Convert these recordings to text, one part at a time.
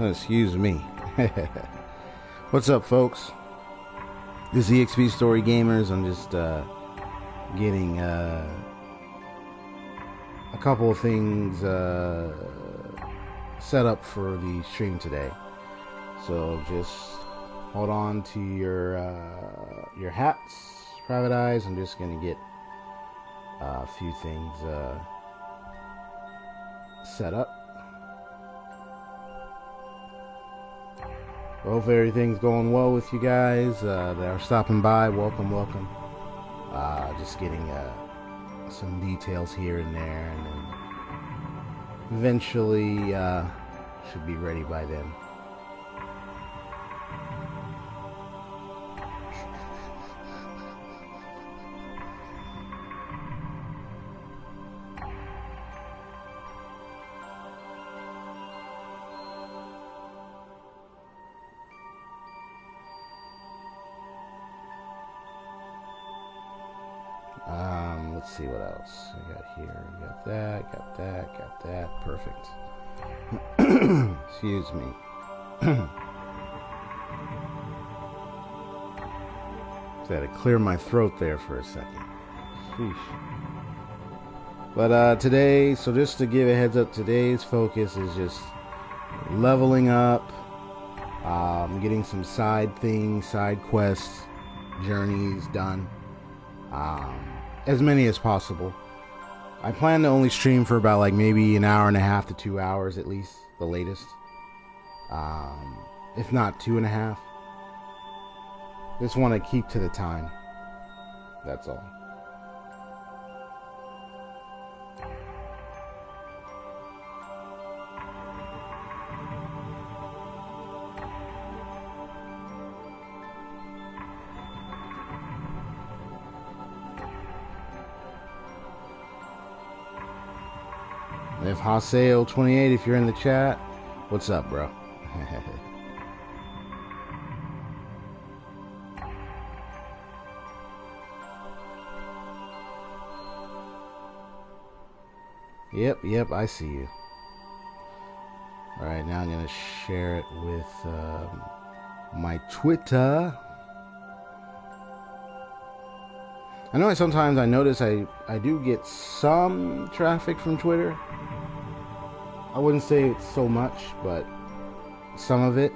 Excuse me. What's up, folks? This is EXPStoryGamerZ. I'm just getting a couple of things set up for the stream today. So just hold on to your hats, private eyes. I'm just gonna get a few things set up. Hope everything's going well with you guys that are stopping by. Welcome, welcome. Just getting some details here and there, and then eventually should be ready by then. Let's see what else I got here. Got that. Perfect. Excuse me. Just had to clear my throat there for a second. Sheesh. But today, so just to give a heads up, today's focus is just leveling up, getting some side things, side quests, journeys done. As many as possible. I plan to only stream for about like maybe an hour and a half to 2 hours at least, the latest. If not 2.5. Just want to keep to the time. That's all. If Haseo28, if you're in the chat, what's up, bro? Yep, I see you. Alright, now I'm going to share it with my Twitter. I know sometimes I notice I do get some traffic from Twitter. I wouldn't say it's so much, but some of it.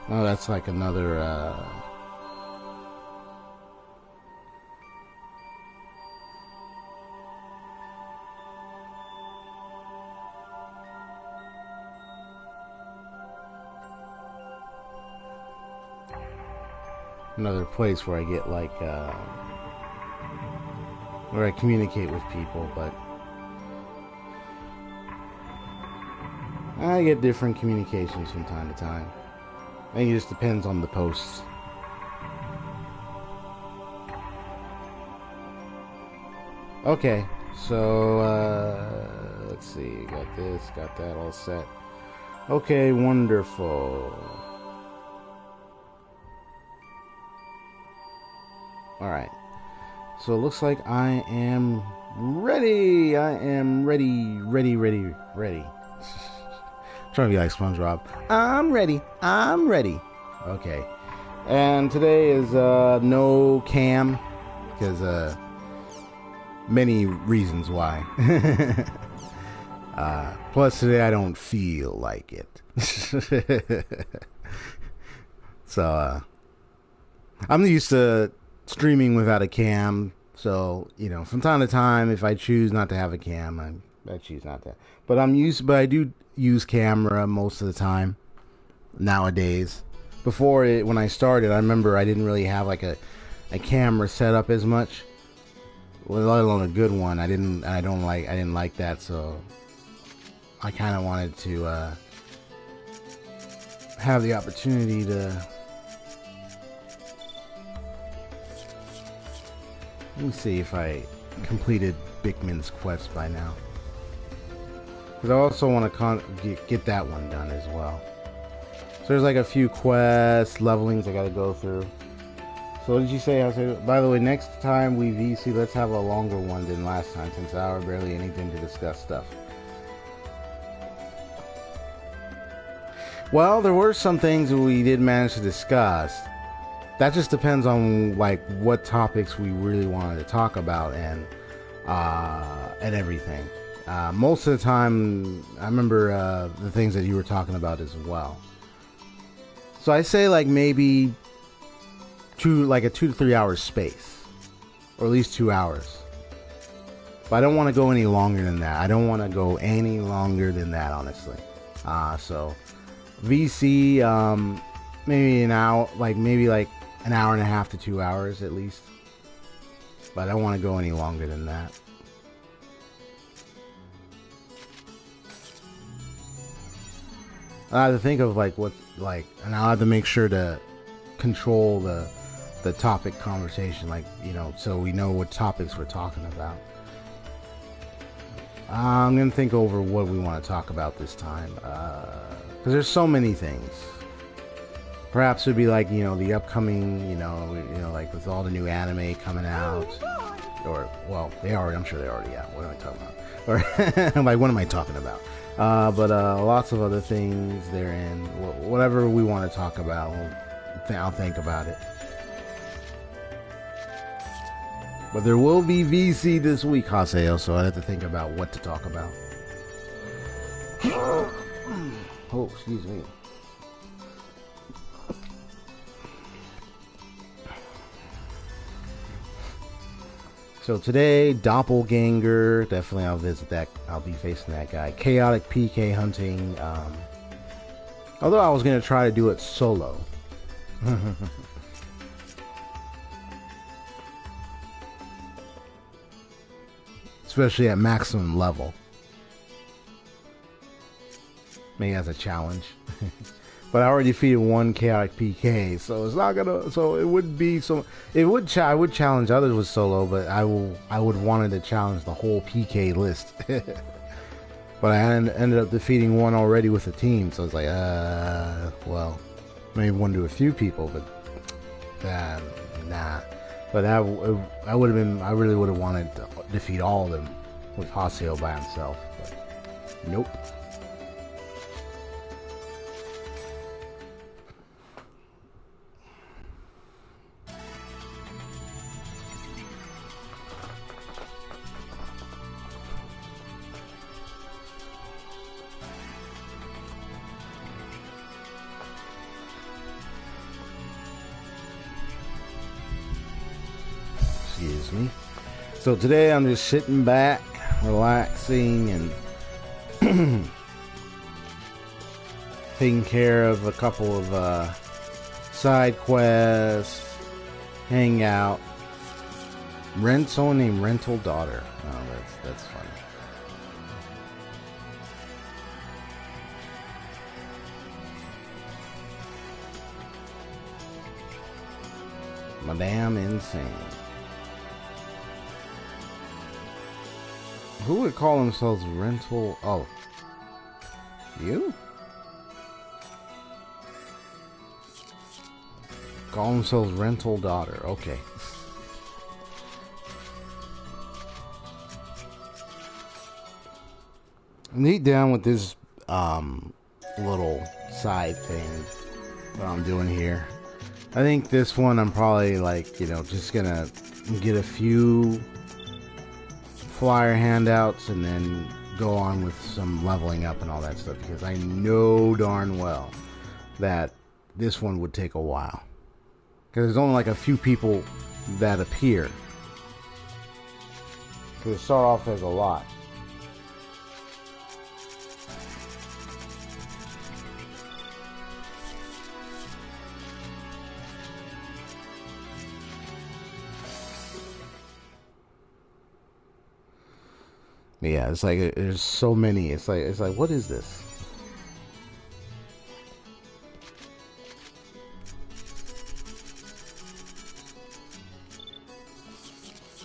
Oh, that's like another another place where I get like where I communicate with people, but I get different communications from time to time. I think it just depends on the posts. Okay, so let's see, got this, got that all set. Okay, wonderful. Alright, so it looks like I am ready. I am ready. Trying to be like SpongeBob. I'm ready. Okay, and today is no cam, because many reasons why. Plus today I don't feel like it. So I'm used to streaming without a cam, so you know, from time to time, if I choose not to have a cam, I choose not to. But I do use camera most of the time nowadays. Before when I started, I remember I didn't really have like a camera set up as much, let alone a good one. I didn't like that, so I kind of wanted to have the opportunity to. Let me see if I completed Bickman's quest by now. Because I also want to get that one done as well. So there's like a few quests, levelings I got to go through. So what did you say? By the way, next time we VC, let's have a longer one than last time, since I have barely anything to discuss stuff. Well, there were some things that we did manage to discuss. That just depends on like what topics we really wanted to talk about and everything. Most of the time, I remember the things that you were talking about as well. So I say like maybe a 2 to 3 hours space, or at least 2 hours. But I don't want to go any longer than that. I don't want to go any longer than that, honestly. So VC, maybe an hour, maybe an hour and a half to 2 hours at least. But I don't want to go any longer than that. I have to think of and I'll have to make sure to control the topic conversation, so we know what topics we're talking about. I'm gonna think over what we want to talk about this time, because there's so many things. Perhaps it'd be the upcoming, like with all the new anime coming out, or I'm sure they're already out. What am I talking about? Or what am I talking about? But lots of other things therein. Whatever we want to talk about, I'll think about it. But there will be VC this week, Haseo, so I have to think about what to talk about. Oh, excuse me. So today, Doppelganger, definitely I'll visit that. I'll be facing that guy. Chaotic PK hunting. Although I was going to try to do it solo. Especially at maximum level. Maybe as a challenge. But I already defeated one chaotic PK, so it's not gonna. So it would be so. It would. I would challenge others with solo, but I would wanted to challenge the whole PK list. But I ended up defeating one already with a team, so it's like, well, maybe one to a few people, but nah. But I would have been. I really would have wanted to defeat all of them with Haseo by himself. But nope. Excuse me. So today I'm just sitting back, relaxing, and taking care of a couple of side quests, hang out. Someone named Rental Daughter. Oh, that's funny. Madame Insane. Who would call themselves rental? Oh, you? Call themselves Rental Daughter. Okay. I'm neat down with this little side thing that I'm doing here. I think this one I'm probably just gonna get a few flyer handouts and then go on with some leveling up and all that stuff, because I know darn well that this one would take a while, because there's only a few people that appear, because it start off as a lot. Yeah, it's there's so many. It's like what is this?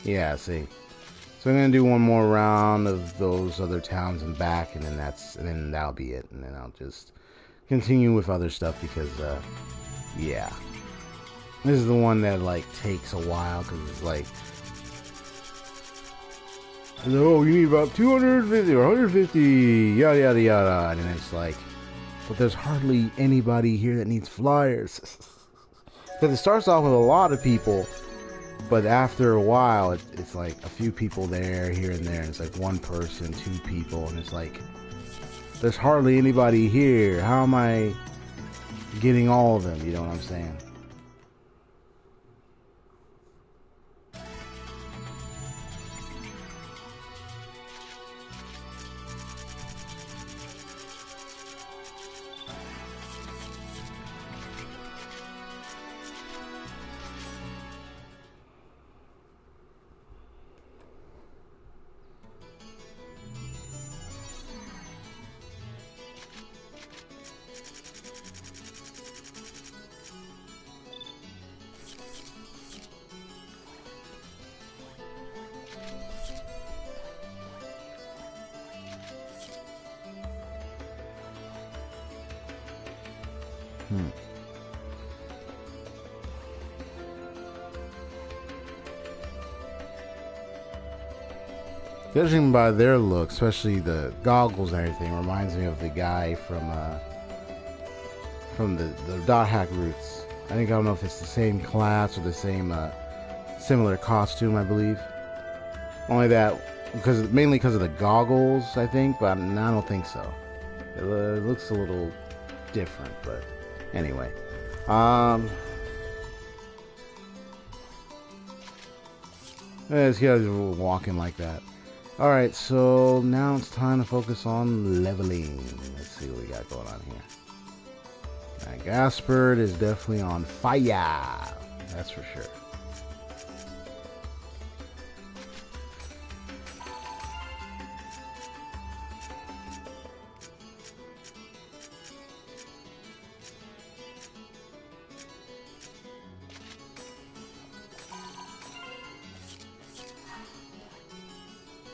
Yeah, see. So I'm gonna do one more round of those other towns and back, and then that'll be it. And then I'll just continue with other stuff because, yeah, this is the one that like takes a while because it's like, oh, you need about 250 or 150, yada yada yada, and then it's like, but there's hardly anybody here that needs flyers because it starts off with a lot of people. But after a while, it's like a few people there, here and there. And it's like one person, two people, and it's like there's hardly anybody here. How am I getting all of them? You know what I'm saying? Judging by their look, especially the goggles and everything, reminds me of the guy from the Dot Hack Roots. I don't know if it's the same class or the same similar costume, I believe. Only that mainly because of the goggles, I think, but I don't think so. It looks a little different, but anyway. This guy's walking like that. Alright, so now it's time to focus on leveling. Let's see what we got going on here. Gaspard is definitely on fire. That's for sure.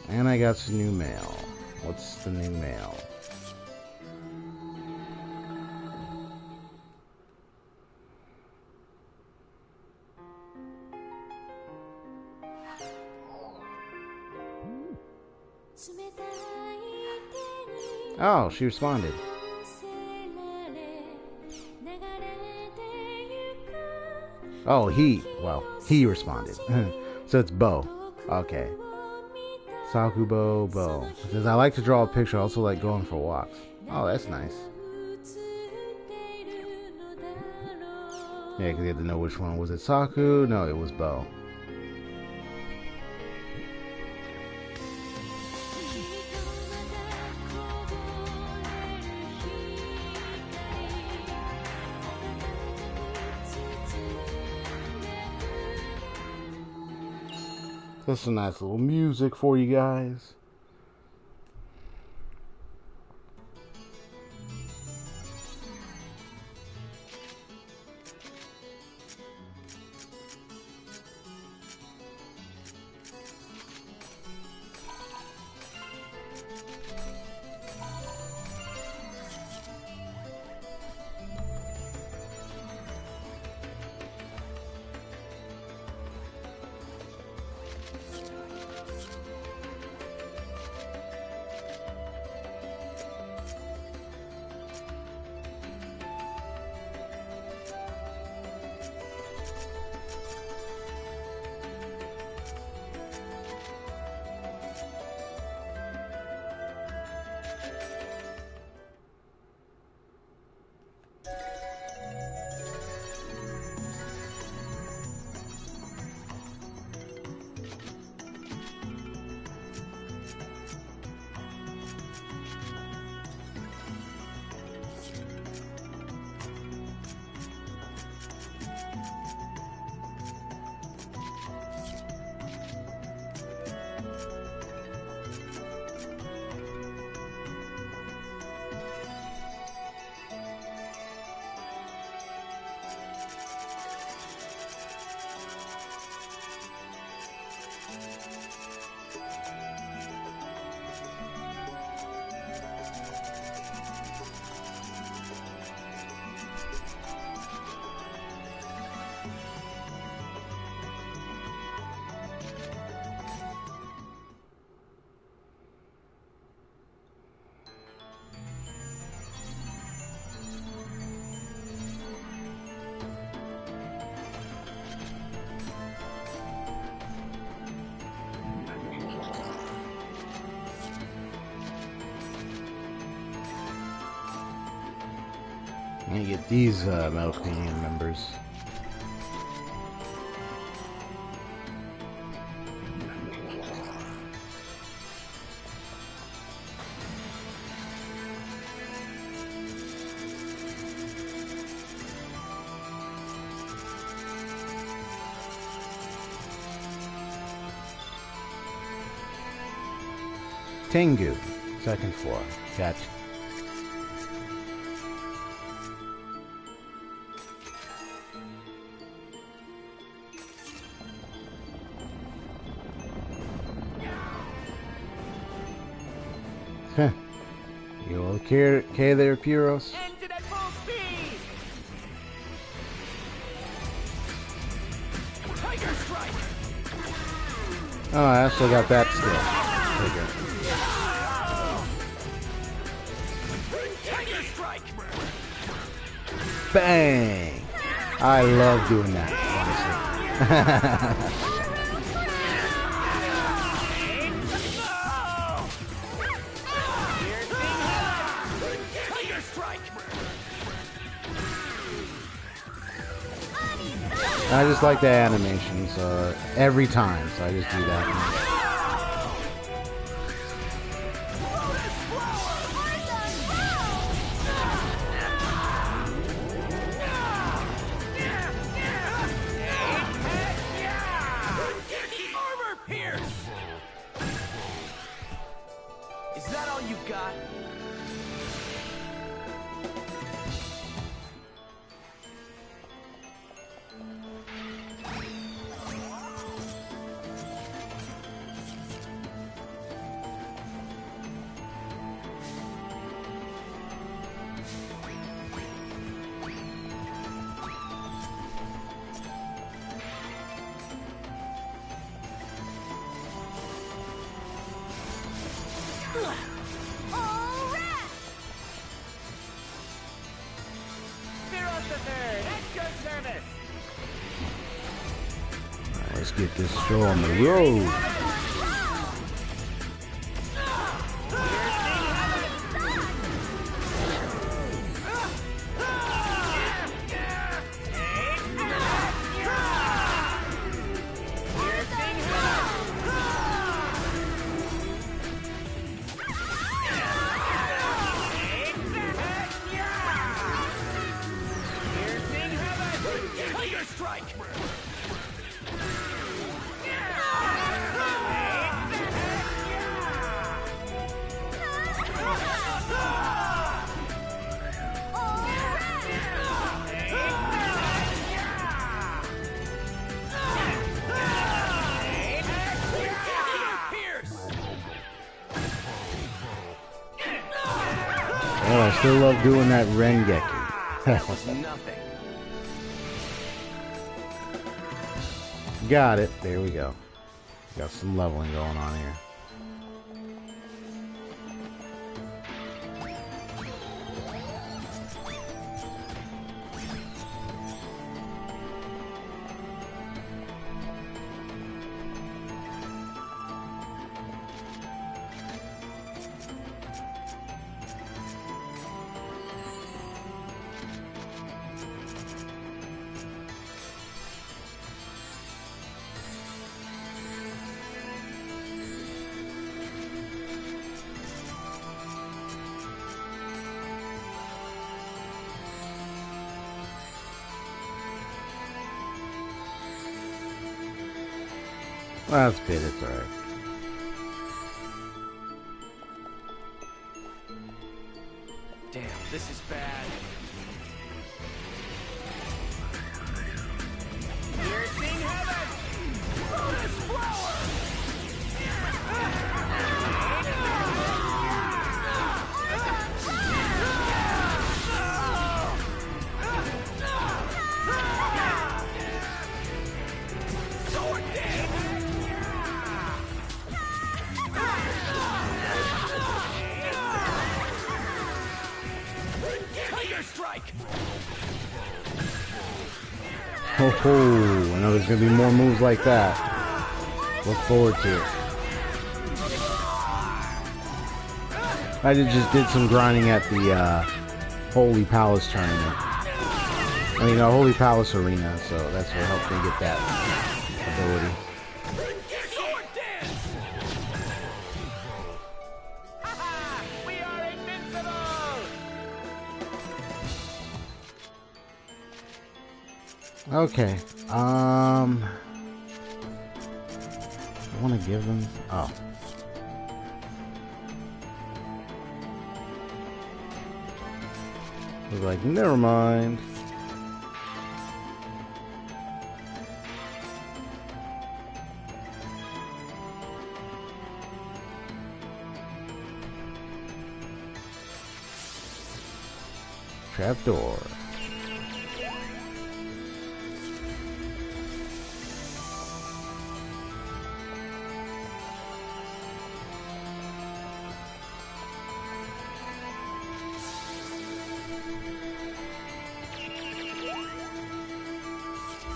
And I got some new mail. What's the new mail? Oh, she responded. Oh, he responded. So it's Bo. Okay. Sakubo Bo. It says, I like to draw a picture, I also like going for walks. Oh, that's nice. Yeah, because you had to know which one. Was it Saku? No, it was Bo. That's some nice little music for you guys. Let me get these Metal Comedian members. Tengu, second floor. Gotcha. Huh. You okay there, Pyros? Engine at full speed! Tiger strike! Oh, I also got that skill. Tiger strike! Bang! I love doing that, honestly. Tiger strike! I just like the animations every time, so I just do that. Armor pierce! Is that all you've got? Let's get this show on the road. Tiger strike! Oh, I still love doing that Rengeki. That was nothing. Got it. There we go. Got some leveling going on here. Well, that's good. It's alright. Damn, this is bad. Piercing heaven! Lotus flower! Sword dance! Tiger strike! Ho ho! I know there's gonna be more moves like that. Look forward to it. I just did some grinding at the Holy Palace tournament. I mean, a Holy Palace arena, so that's what helped me get that ability. Sword dance! Haha! We are invincible! Okay. I want to give them. Oh. I was like, never mind. Trapdoor.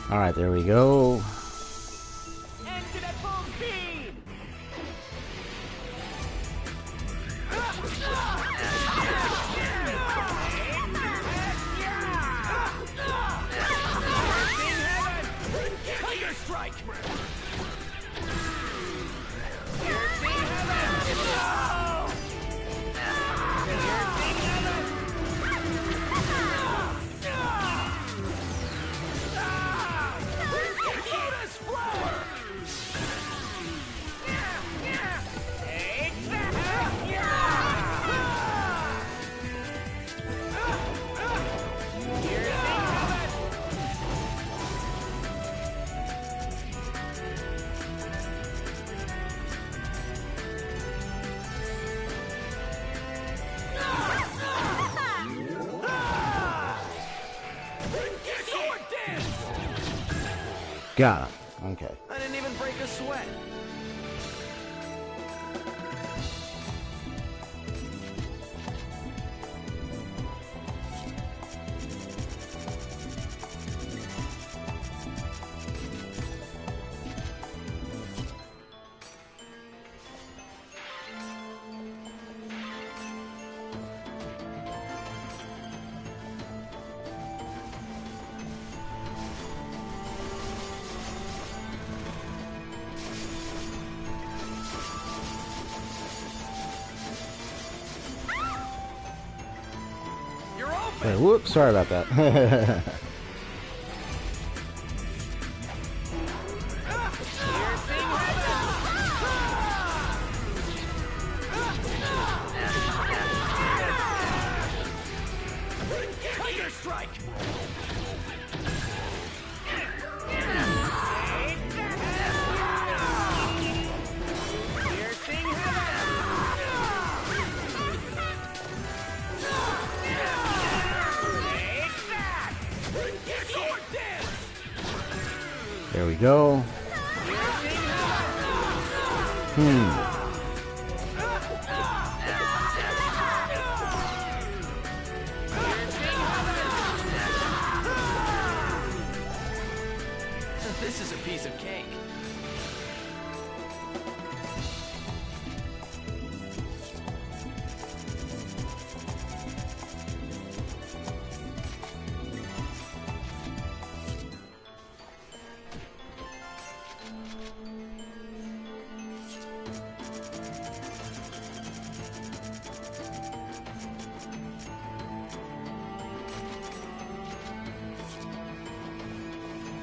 All right, there we go. Engine at full speed! Tiger strike! Lotus flower! Take Sword dance! Got him. Okay. I didn't even break a sweat. You're open! Wait, whoops, sorry about that. Tiger strike! Piercing Sword dance! There we go. This is a piece of cake.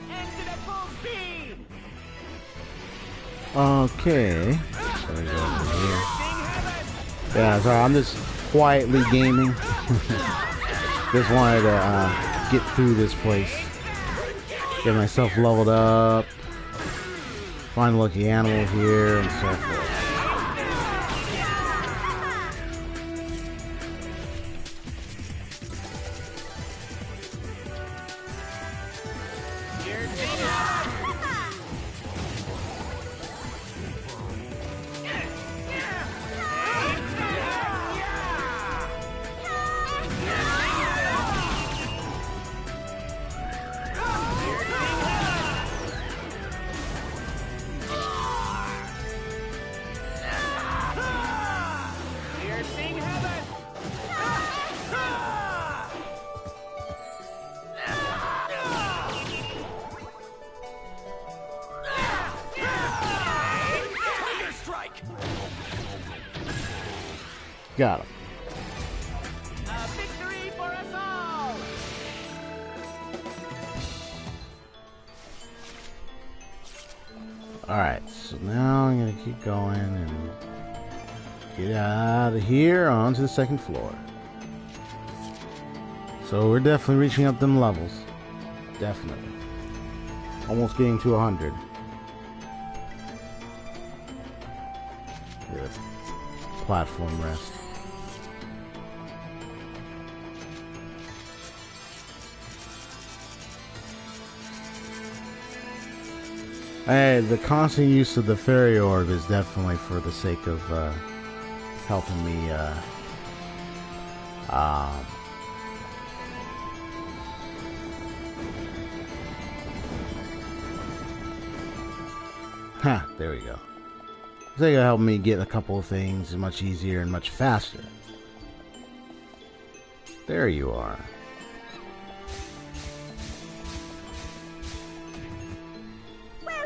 Engine at full speed! Okay. There we go from here. Yeah, sorry, I'm just quietly gaming. Just wanted to get through this place. Get myself leveled up. Find a lucky animal here and so forth. Got him. A victory for us all! Alright, so now I'm gonna keep going and get out of here onto the second floor. So we're definitely reaching up them levels. Definitely. Almost getting to 100. Good. Platform rest. Hey, the constant use of the fairy orb is definitely for the sake of helping me there we go. It's gonna help me get a couple of things much easier and much faster. There you are.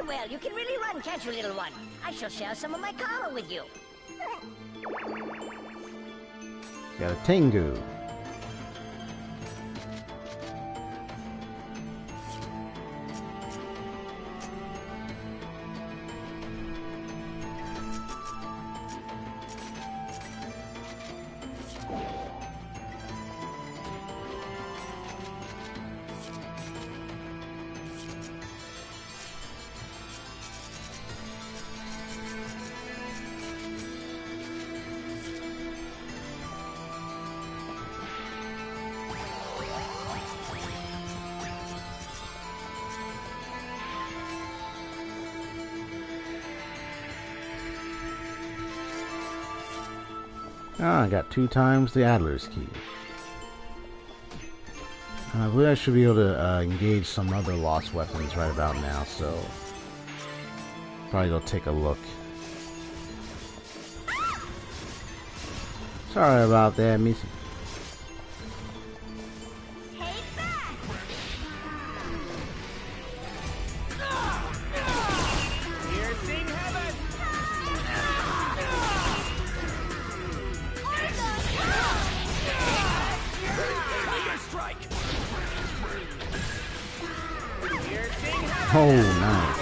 Well, you can really run, can't you, little one? I shall share some of my karma with you. Got a Tengu. Ah, I got 2 times the Adler's Key. I believe I should be able to engage some other lost weapons right about now, so probably go take a look. Sorry about that, Missy. Oh, nice.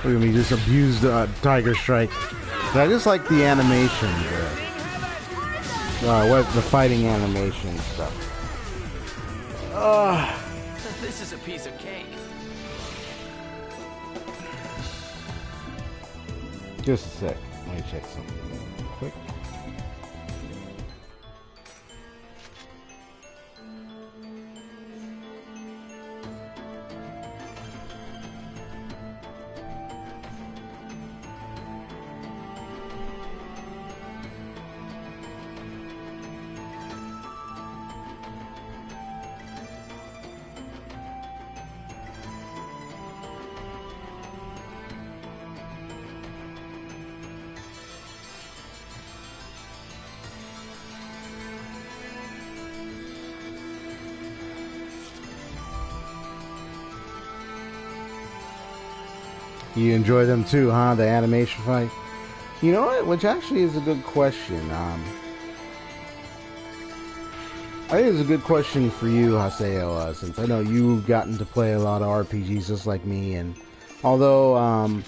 Look at me just abuse the Tiger Strike. But I just like the animation, what the fighting animation stuff. This is a piece of cake. Just a sec. Let me check something real quick. You enjoy them too, huh? The animation fight. You know what? Which actually is a good question. I think it's a good question for you, Haseo, since I know you've gotten to play a lot of RPGs just like me, and although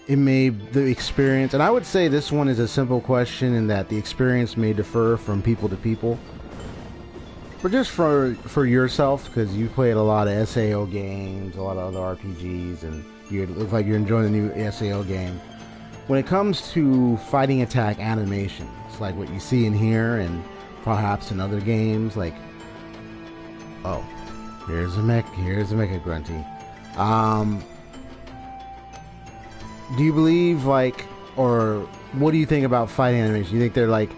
it may the experience, and I would say this one is a simple question in that the experience may differ from people to people. But just for yourself, because you played a lot of SAO games, a lot of other RPGs, and you look like you're enjoying the new SAO game. When it comes to fighting attack animations, like what you see in here, and perhaps in other games, like, oh, here's a Mecha Grunty. Do you believe, like, or what do you think about fighting animations? You think they're like,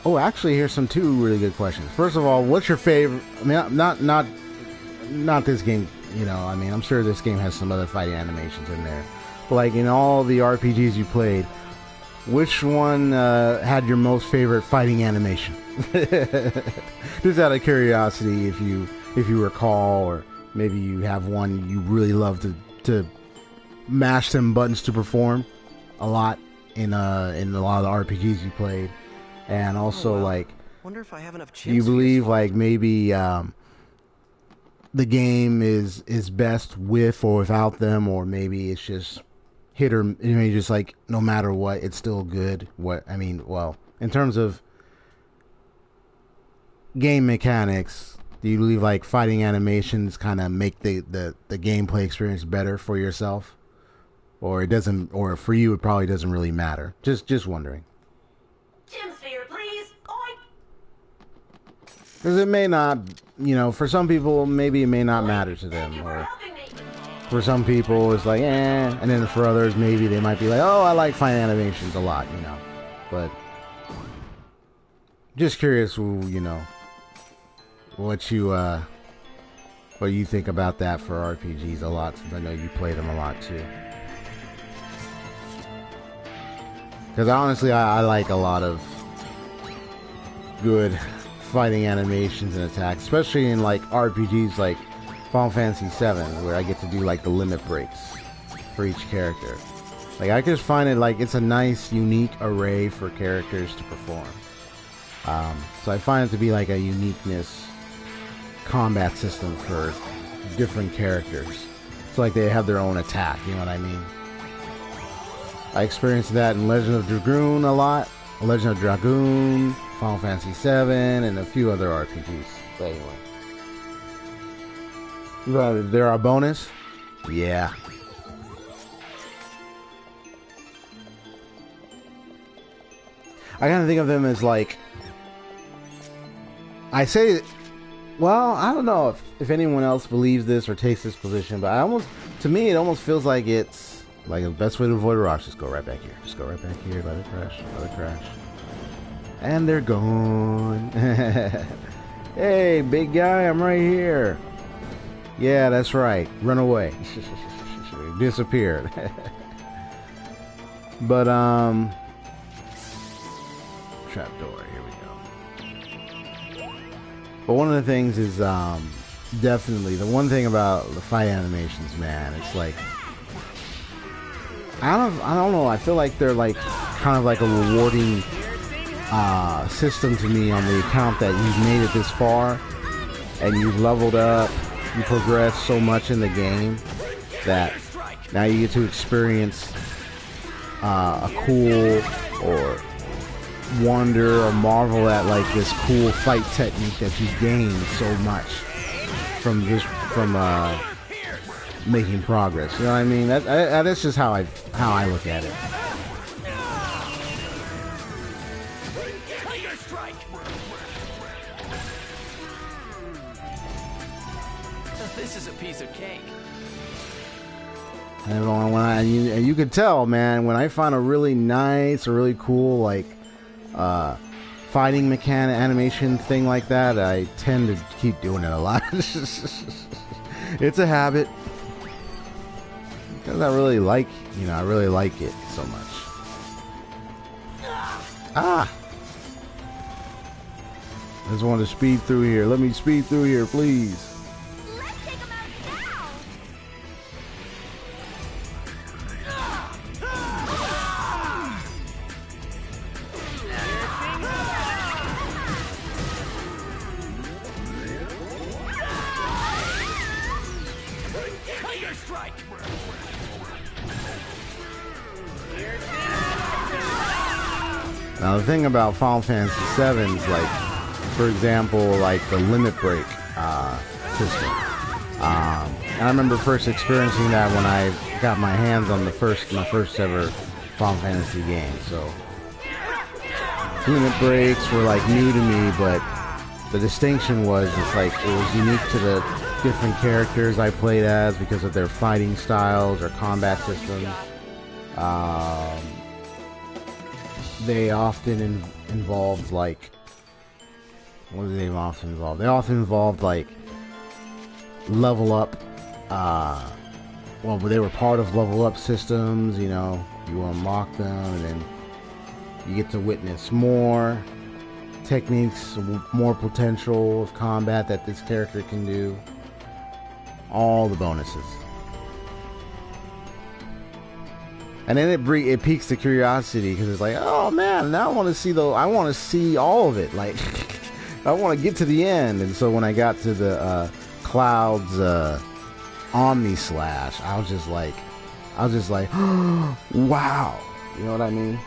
oh, actually, here's some 2 really good questions. First of all, what's your favorite? I mean, not this game. You know, I mean, I'm sure this game has some other fighting animations in there. But like in all the RPGs you played, which one had your most favorite fighting animation? Just out of curiosity, if you recall, or maybe you have one you really love to mash them buttons to perform a lot in a lot of the RPGs you played, and also like, wonder if I have enough do you believe like maybe the game is best with or without them, or maybe it's just hit or just like no matter what, it's still good? What I mean, well, in terms of game mechanics, do you believe like fighting animations kind of make the gameplay experience better for yourself, or it doesn't, or for you it probably doesn't really matter? Just wondering. Gym sphere, please. Because it may not, for some people maybe it may not matter to them, or for some people it's like and then for others maybe they might be like, oh, I like fighting animations a lot, but just curious, what you think about that for RPGs a lot, since I know you play them a lot too. Because honestly, I like a lot of good fighting animations and attacks, especially in like RPGs like Final Fantasy VII, where I get to do like the limit breaks for each character. Like, I just find it like it's a nice, unique array for characters to perform. So I find it to be like a uniqueness combat system for different characters. It's like they have their own attack, you know what I mean? I experienced that in Legend of Dragoon a lot. Legend of Dragoon, Final Fantasy VII, and a few other RPGs. But anyway. They're a bonus? Yeah. I kind of think of them as like... I say... Well, I don't know if anyone else believes this or takes this position, but to me, it almost feels like it's like the best way to avoid a rush. Just go right back here. Just go right back here. Let it crash. Let it crash. And they're gone. Hey, big guy, I'm right here. Yeah, that's right. Run away. Disappeared. But, trapdoor. Here we go. But one of the things is, definitely, the one thing about the fight animations, man, it's like, I don't know, I feel like they're like, kind of like a rewarding, system to me, on the account that you've made it this far, and you've leveled up, you progress so much in the game, that now you get to experience, a cool, or wonder or marvel at like this cool fight technique that you gained so much from making progress. You know what I mean? That's just how I look at it. This is a piece of cake. And you can tell, man, when I find a really nice or really cool like fighting mechanic animation thing like that, I tend to keep doing it a lot. It's a habit, because I really like it so much. I just want to speed through here. Let me speed through here, please. Now the thing about Final Fantasy VII is, like, for example, like the limit break system. And I remember first experiencing that when I got my hands on my first ever Final Fantasy game. So limit breaks were like new to me, but the distinction was it's like it was unique to the different characters I played as because of their fighting styles or combat systems. They often involved like, what do they often involve? They often involved like level up. Well, they were part of level up systems. You know, you unlock them, and then you get to witness more techniques, more potential of combat that this character can do. All the bonuses. And then it piques the curiosity because it's like, oh man, now I want to see all of it. Like, I want to get to the end. And so when I got to the Cloud's Omni Slash, I was just like, wow. You know what I mean?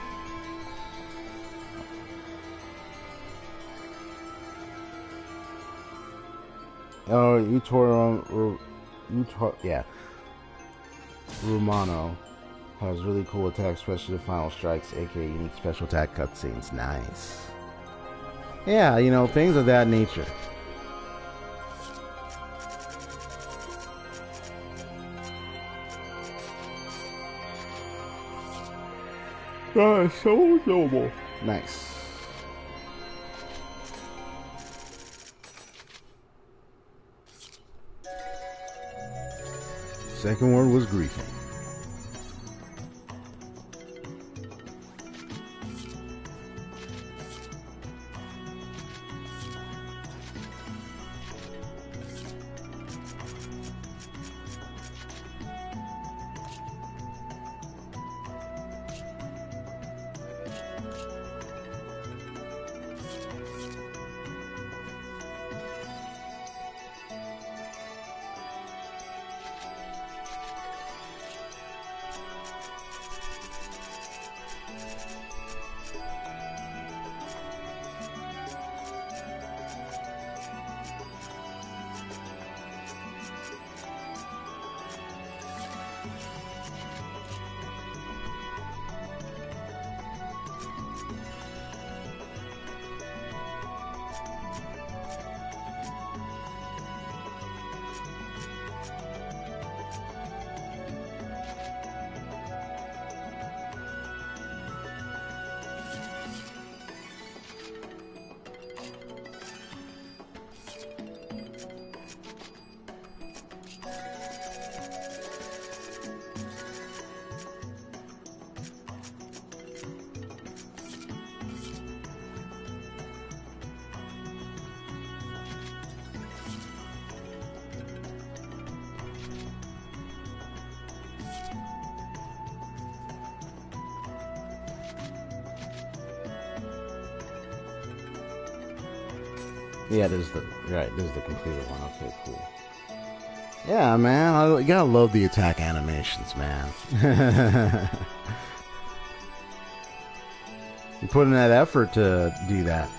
Oh, yeah. Romano has really cool attacks, especially the final strikes, aka unique special attack cutscenes. Nice. Yeah, you know, things of that nature. So noble. Nice. Second word was griefing. Yeah, there's the completed one. Okay, cool. Yeah, man, you gotta love the attack animations, man. You put in that effort to do that.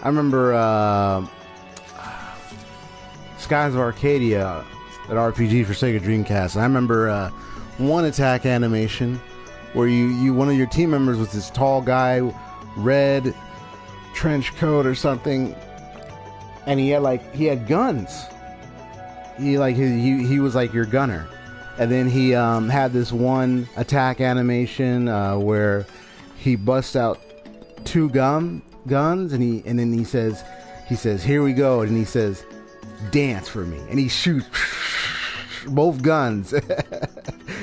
I remember Skies of Arcadia, that RPG for Sega Dreamcast. And I remember one attack animation where you one of your team members was this tall guy, red trench coat or something, and he had guns. He was like your gunner, and then he had this one attack animation where he busts out two guns, and then he says here we go, and he says dance for me, and he shoots both guns.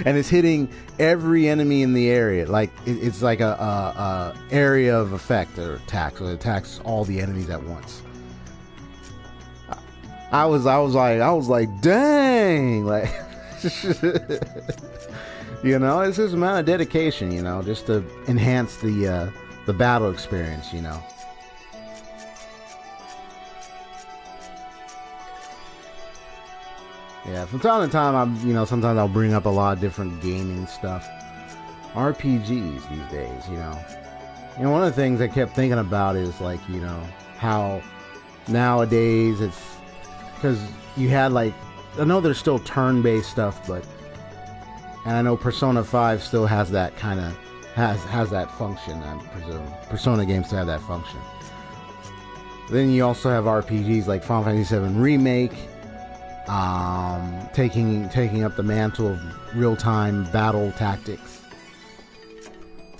And it's hitting every enemy in the area. Like it's like a area of effect or attack. So it attacks all the enemies at once. I was like, dang, like, you know, it's just amount of dedication, you know, just to enhance the battle experience, you know. Yeah, from time to time, sometimes I'll bring up a lot of different gaming stuff. RPGs these days, you know. You know, one of the things I kept thinking about is, like, you know, how nowadays it's... Because you had, like... I know there's still turn-based stuff, but... And I know Persona 5 still has that kind of... Has that function, I presume. Persona games still have that function. Then you also have RPGs like Final Fantasy VII Remake... taking up the mantle of real-time battle tactics.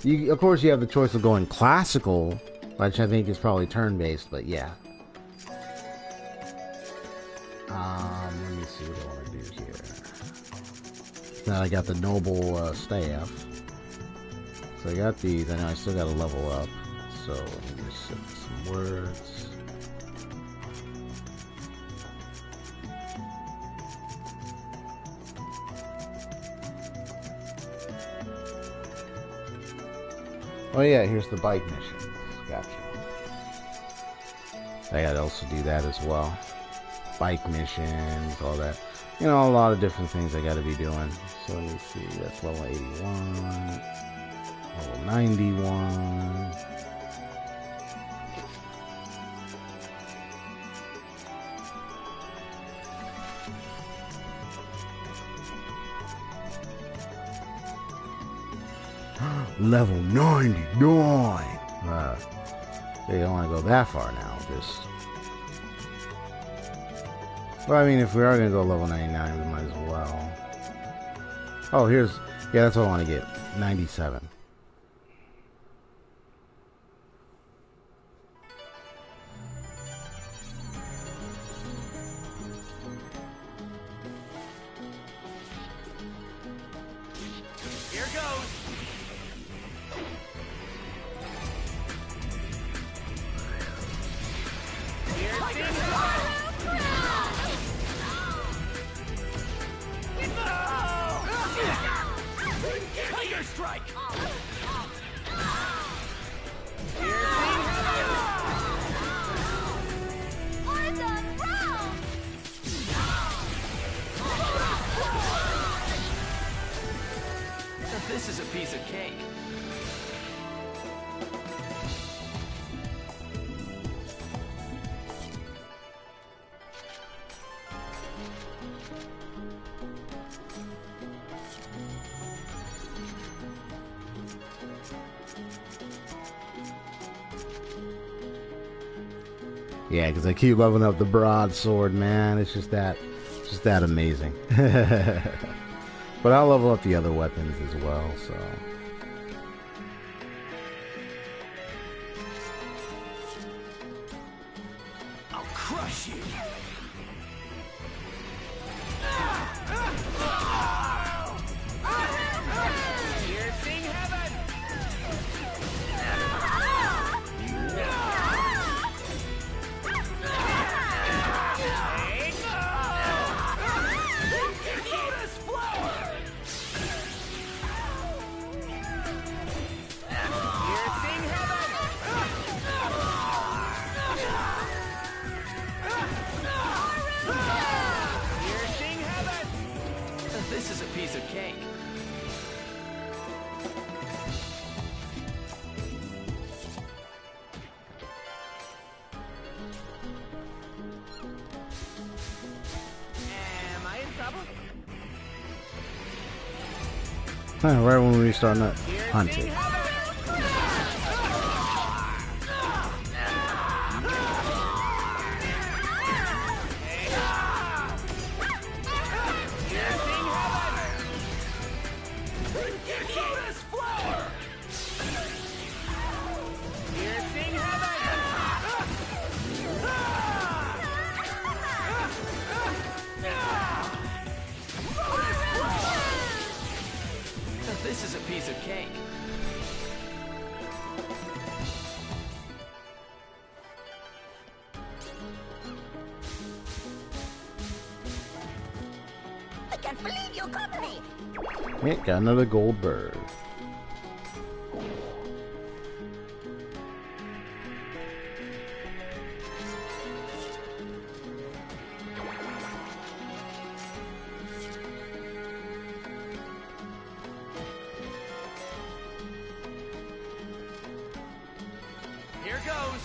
Of course, you have the choice of going classical, which I think is probably turn-based, but yeah. Let me see what I want to do here. Now I got the noble staff. So I got these, and I still got to level up. So let me just set some words. Oh yeah, here's the bike mission. Gotcha. I gotta also do that as well. Bike missions, all that. You know, a lot of different things I gotta be doing. So let me see, that's level 81, level 91. Level 99. They don't want to go that far now. Just. Well, I mean, if we are going to go level 99, we might as well. Oh, here's... Yeah, that's what I want to get. 97. Here goes. Tiger strike. This is a piece of cake. Yeah, because I keep leveling up the broadsword, man. It's just that amazing. But I'll level up the other weapons as well, so. I'll crush you. Piercing heaven. Lotus flower. Piercing heaven. Piercing heaven. This is a piece of cake. Am I in trouble? Right when we start hunting. Lotus flower. Piercing heaven. This is a piece of cake. I can't believe you got me. Yeah, got another gold bird. Here goes.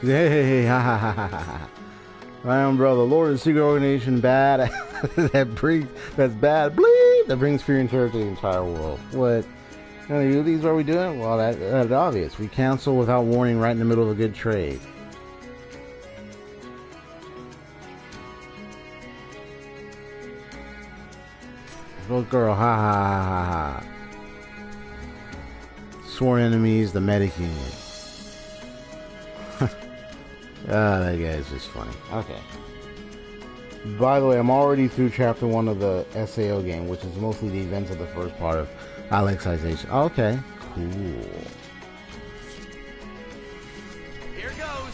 Hey, ha ha ha ha ha. My umbrella, Lord of the Secret Organization, bad. That's bad. Bleep! That brings fear and terror to the entire world. What? These are we doing? Well, that's obvious. We cancel without warning right in the middle of a good trade. Little girl, ha ha ha ha ha. Sworn enemies, the medic union. That guy is just funny. Okay. By the way, I'm already through chapter 1 of the SAO game, which is mostly the events of the first part of Alexization. Okay, cool. Here goes.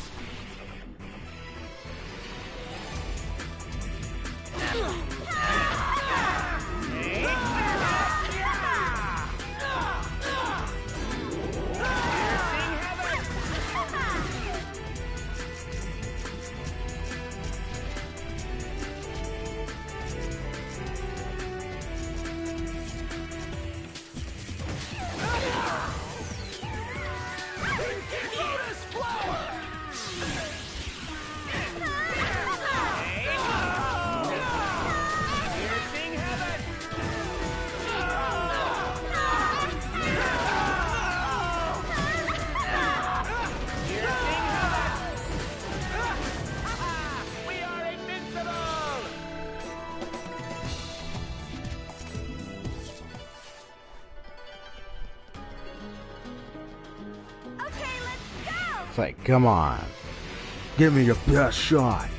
It's like, come on. Give me your best shot.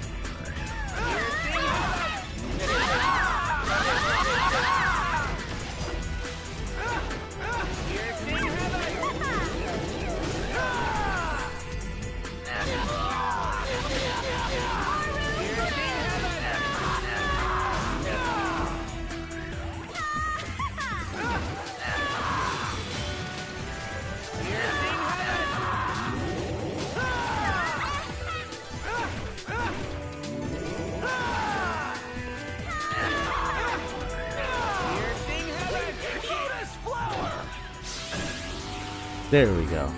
There we go.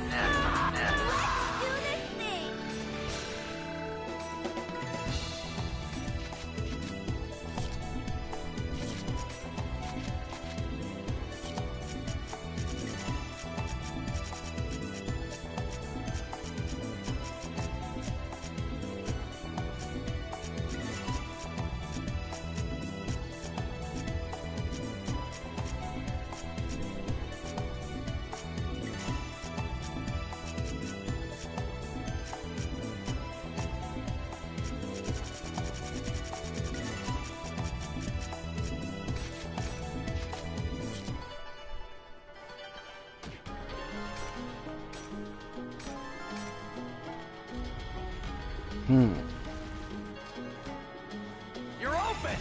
You're open.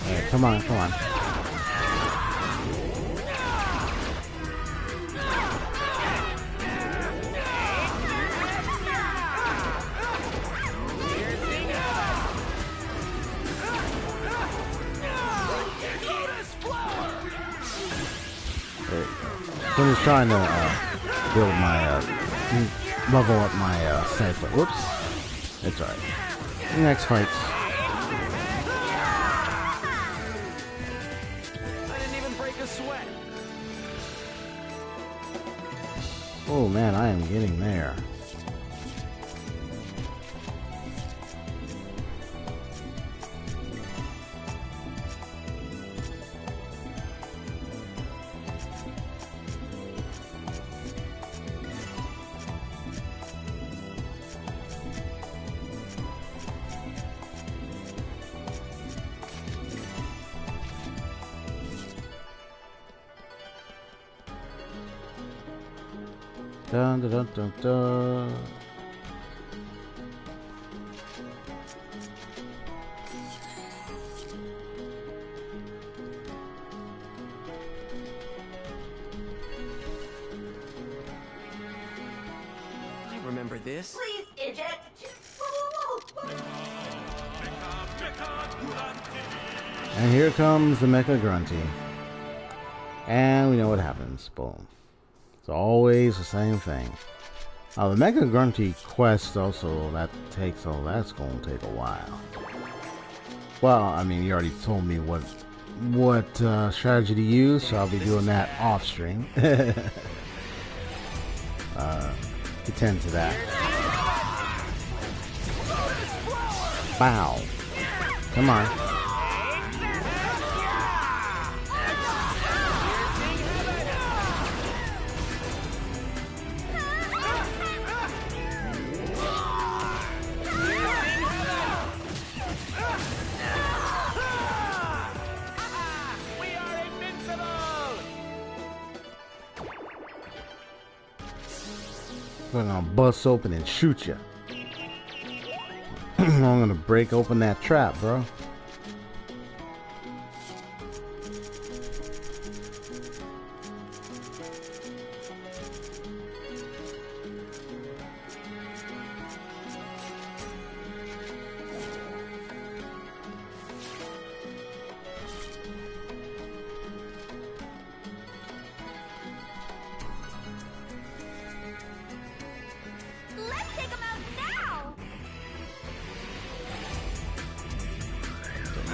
Right, come on, come on. I'm just trying to build my level up my cipher. Whoops. It's alright. Next fights. I didn't even break a sweat. Oh man, I am getting there. Dun dun dun dun dun. I remember this. Please eject. And here comes the Mecha Grunty. And we know what happens. Boom. It's always the same thing. The Mega Grunty quest also, that's going to take a while. Well, I mean, you already told me what strategy to use, so I'll be doing that off stream. Attend to that. Wow. Come on. I'm gonna bust open and shoot you. I'm gonna break open that trap, bro.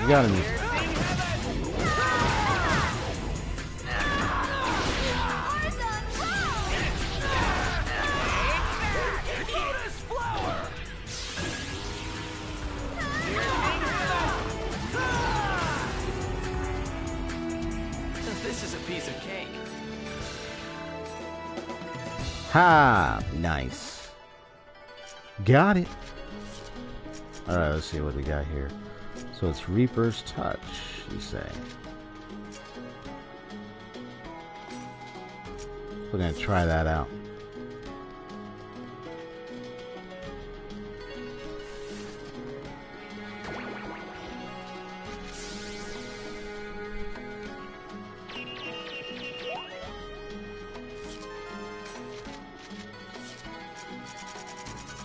You got him. This is a piece of cake. Ha! Nice. Got it. Alright, let's see what we got here. So it's Reaper's Touch, you say. We're gonna try that out.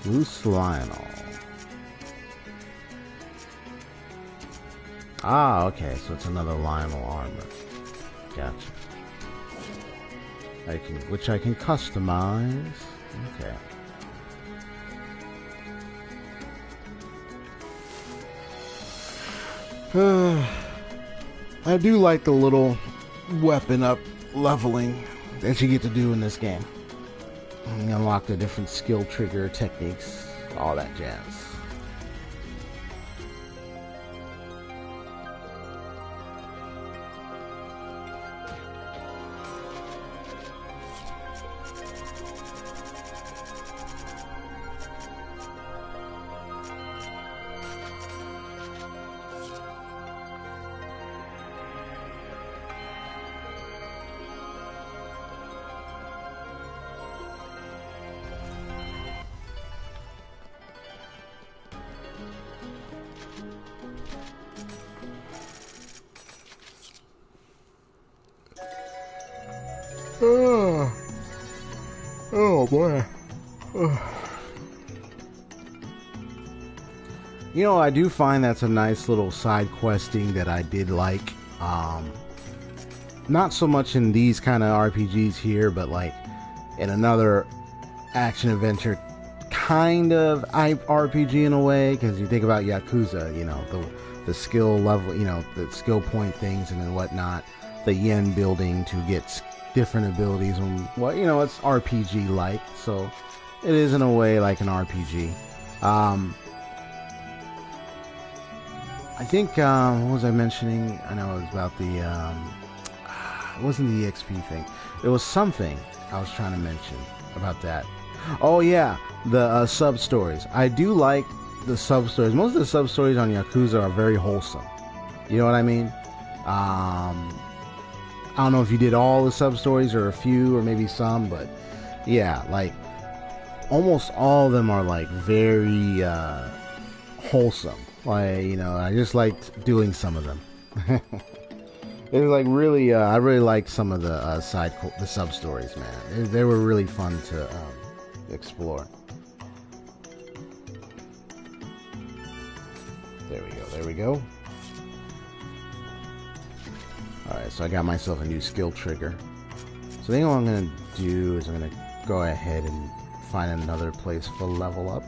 Loose Lionel. Ah, okay, so it's another Lionel armor. Gotcha. Which I can customize. Okay. I do like the little weapon up leveling that you get to do in this game. You unlock the different skill trigger techniques, all that jazz. Oh boy. You know, I do find that's a nice little side questing that I did like. Not so much in these kind of RPGs here, but like in another action adventure kind of RPG in a way, because you think about Yakuza, you know, the skill level, you know, the skill point things and then whatnot, the yen building to get different abilities and what, you know, it's RPG like, so it is in a way like an RPG. I think what was I mentioning? I know it was about the it wasn't the EXP thing, it was something I was trying to mention about that. Oh yeah, the sub stories. I do like the sub stories. Most of the sub stories on Yakuza are very wholesome, you know what I mean? I don't know if you did all the sub-stories or a few or maybe some, but yeah, like almost all of them are like very wholesome. Like, you know, I just liked doing some of them. It was like really, I really liked some of the the sub-stories, man. They were really fun to explore. There we go, there we go. Alright, so I got myself a new skill trigger. So I think what I'm gonna do is I'm gonna go ahead and find another place for level up.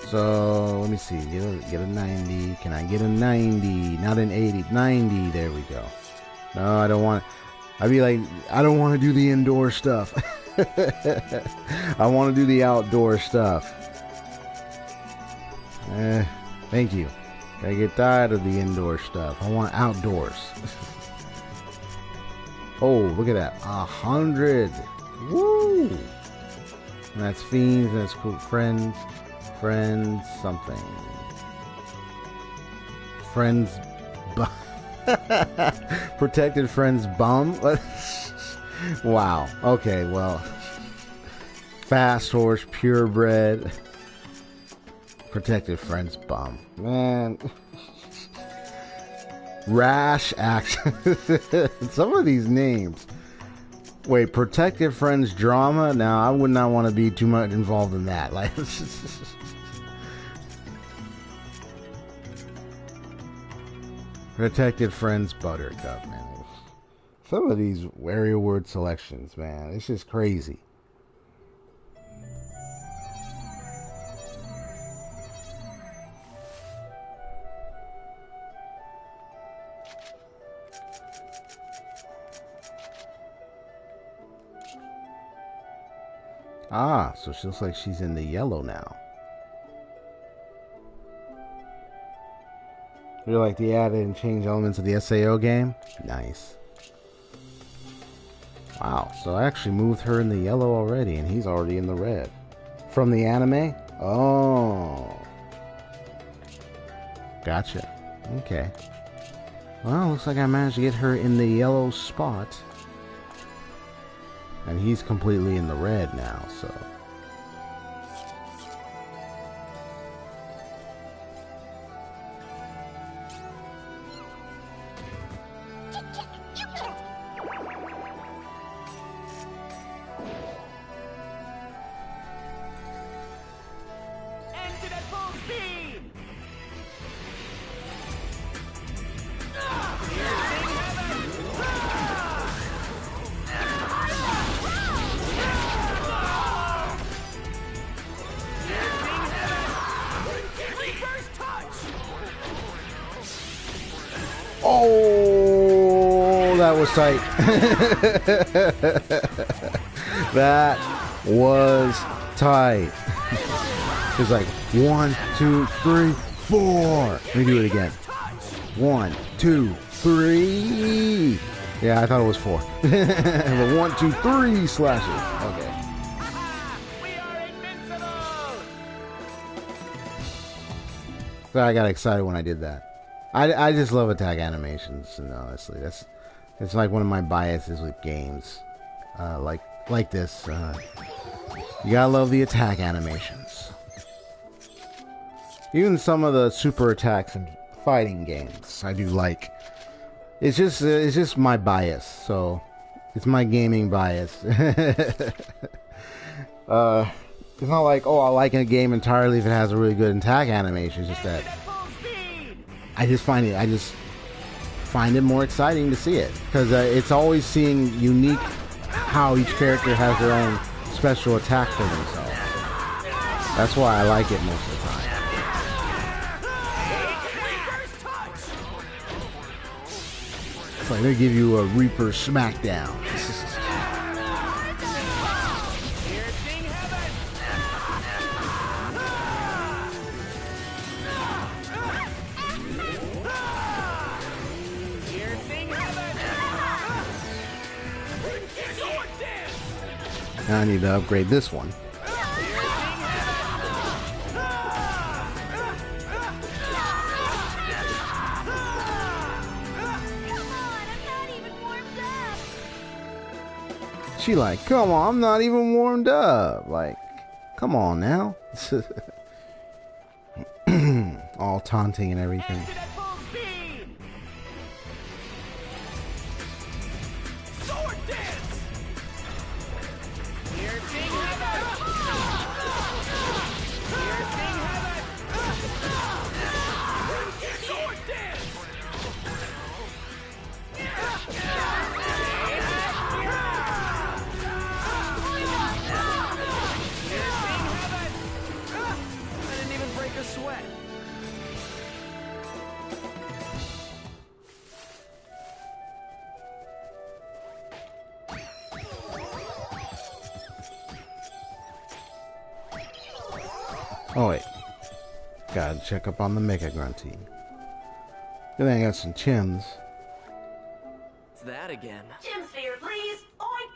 So let me see. Get a 90. Can I get a 90? Not an 80. 90. There we go. No, I don't want. I'd be like, I don't want to do the indoor stuff. I want to do the outdoor stuff. Thank you. I get tired of the indoor stuff. I want outdoors. Oh, look at that. 100. Woo! And that's fiends. That's cool. Friends something. Friends. Protected friends bum. Wow. Okay, well. Fast horse, purebred. Protected friends bum. Man. Rash action. Some of these names. Wait, protected friends drama? Now, I would not want to be too much involved in that. Like, protected friends buttercup, man. Some of these area word selections, man, it's just crazy. Ah, so she looks like she's in the yellow now. You like the added and change elements of the SAO game? Nice. Wow, so I actually moved her in the yellow already, and he's already in the red. From the anime? Oh. Gotcha. Okay. Well, looks like I managed to get her in the yellow spot. And he's completely in the red now, so. Engine at full speed! Oh, that was tight. That was tight. It's like 1, 2, 3, 4. Let me do it again. 1, 2, 3. Yeah, I thought it was 4. But 1, 2, 3 slashes. Okay. We are invincible! So I got excited when I did that. I just love attack animations, and honestly, it's like one of my biases with games, like this. You gotta love the attack animations. Even some of the super attacks in fighting games, I do like. It's just my bias, so it's my gaming bias. It's not like, oh, I like a game entirely if it has a really good attack animation. It's just that I just find it more exciting to see it, because it's always seeing unique how each character has their own special attack for themselves. That's why I like it most of the time. It's like they give you a Reaper smackdown. I need to upgrade this one. She like, come on, I'm not even warmed up. Like, come on now. All taunting and everything. sweat. Oh wait, gotta check up on the Mega Grunty. Good thing I got some chims. It's that again. Jim Sphere, please. Oink.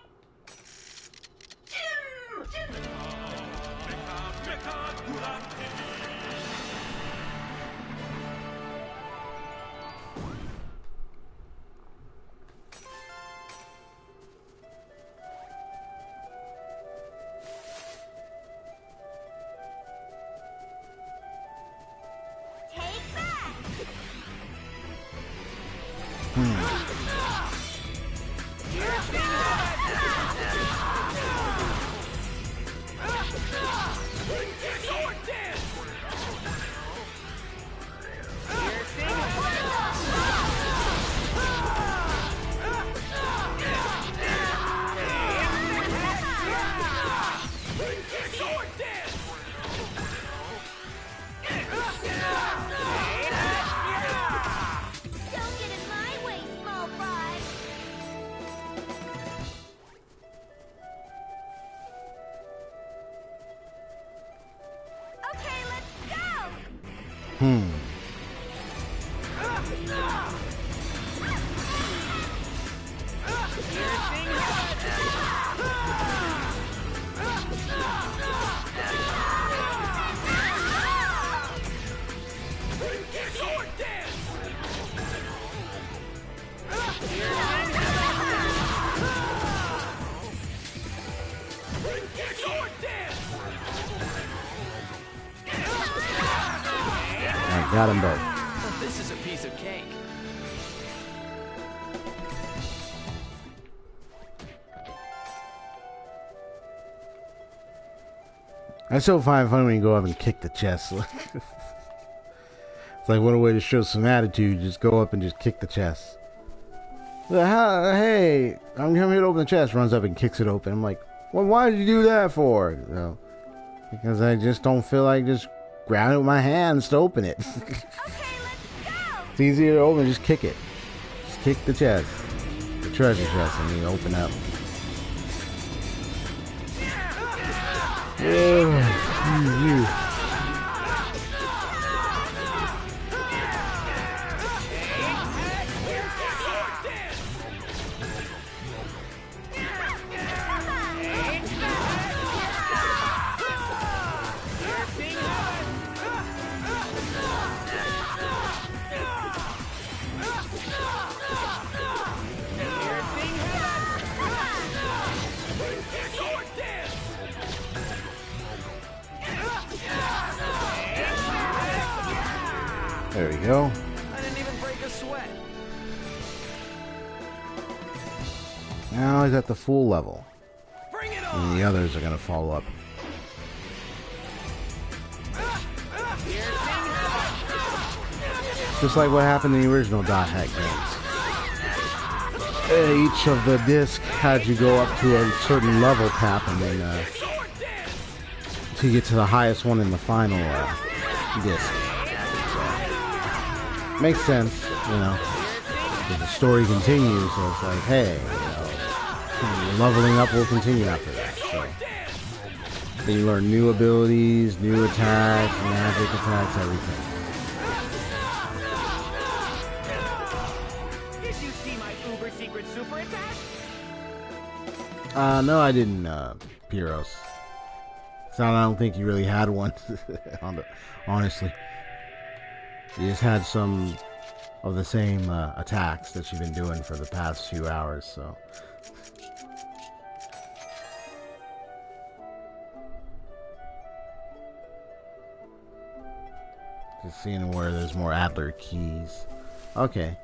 Jim. Take that. Don't get in my way, small fry. Okay, let's go. I got them both. This is a piece of cake. I still find it funny when you go up and kick the chest. It's like, what a way to show some attitude. Just go up and just kick the chest. Hey, I'm here to open the chest. Runs up and kicks it open. I'm like, well, why did you do that for? You know, because I just don't feel like just grabbing it with my hands to open it. Okay, let's go. It's easier to open, just kick it. Just kick the chest. The treasure chest, and you open up. You. There we go. I didn't even break a sweat. Now he's at the full level. Bring it And on. the others are going to follow up. Just like what happened in the original Dot Hack games. Each of the discs had you go up to a certain level cap and then to get to the highest one in the final disc. So, makes sense, you know. Because the story continues, so it's like, hey, you know, leveling up will continue after that. So then you learn new abilities, new attacks, magic attacks, everything. Did you see my uber secret super attack? No, I didn't, Pyros. So I don't think you really had one, honestly. You just had some of the same attacks that you've been doing for the past few hours, so. Just seeing where there's more Adler keys. Okay.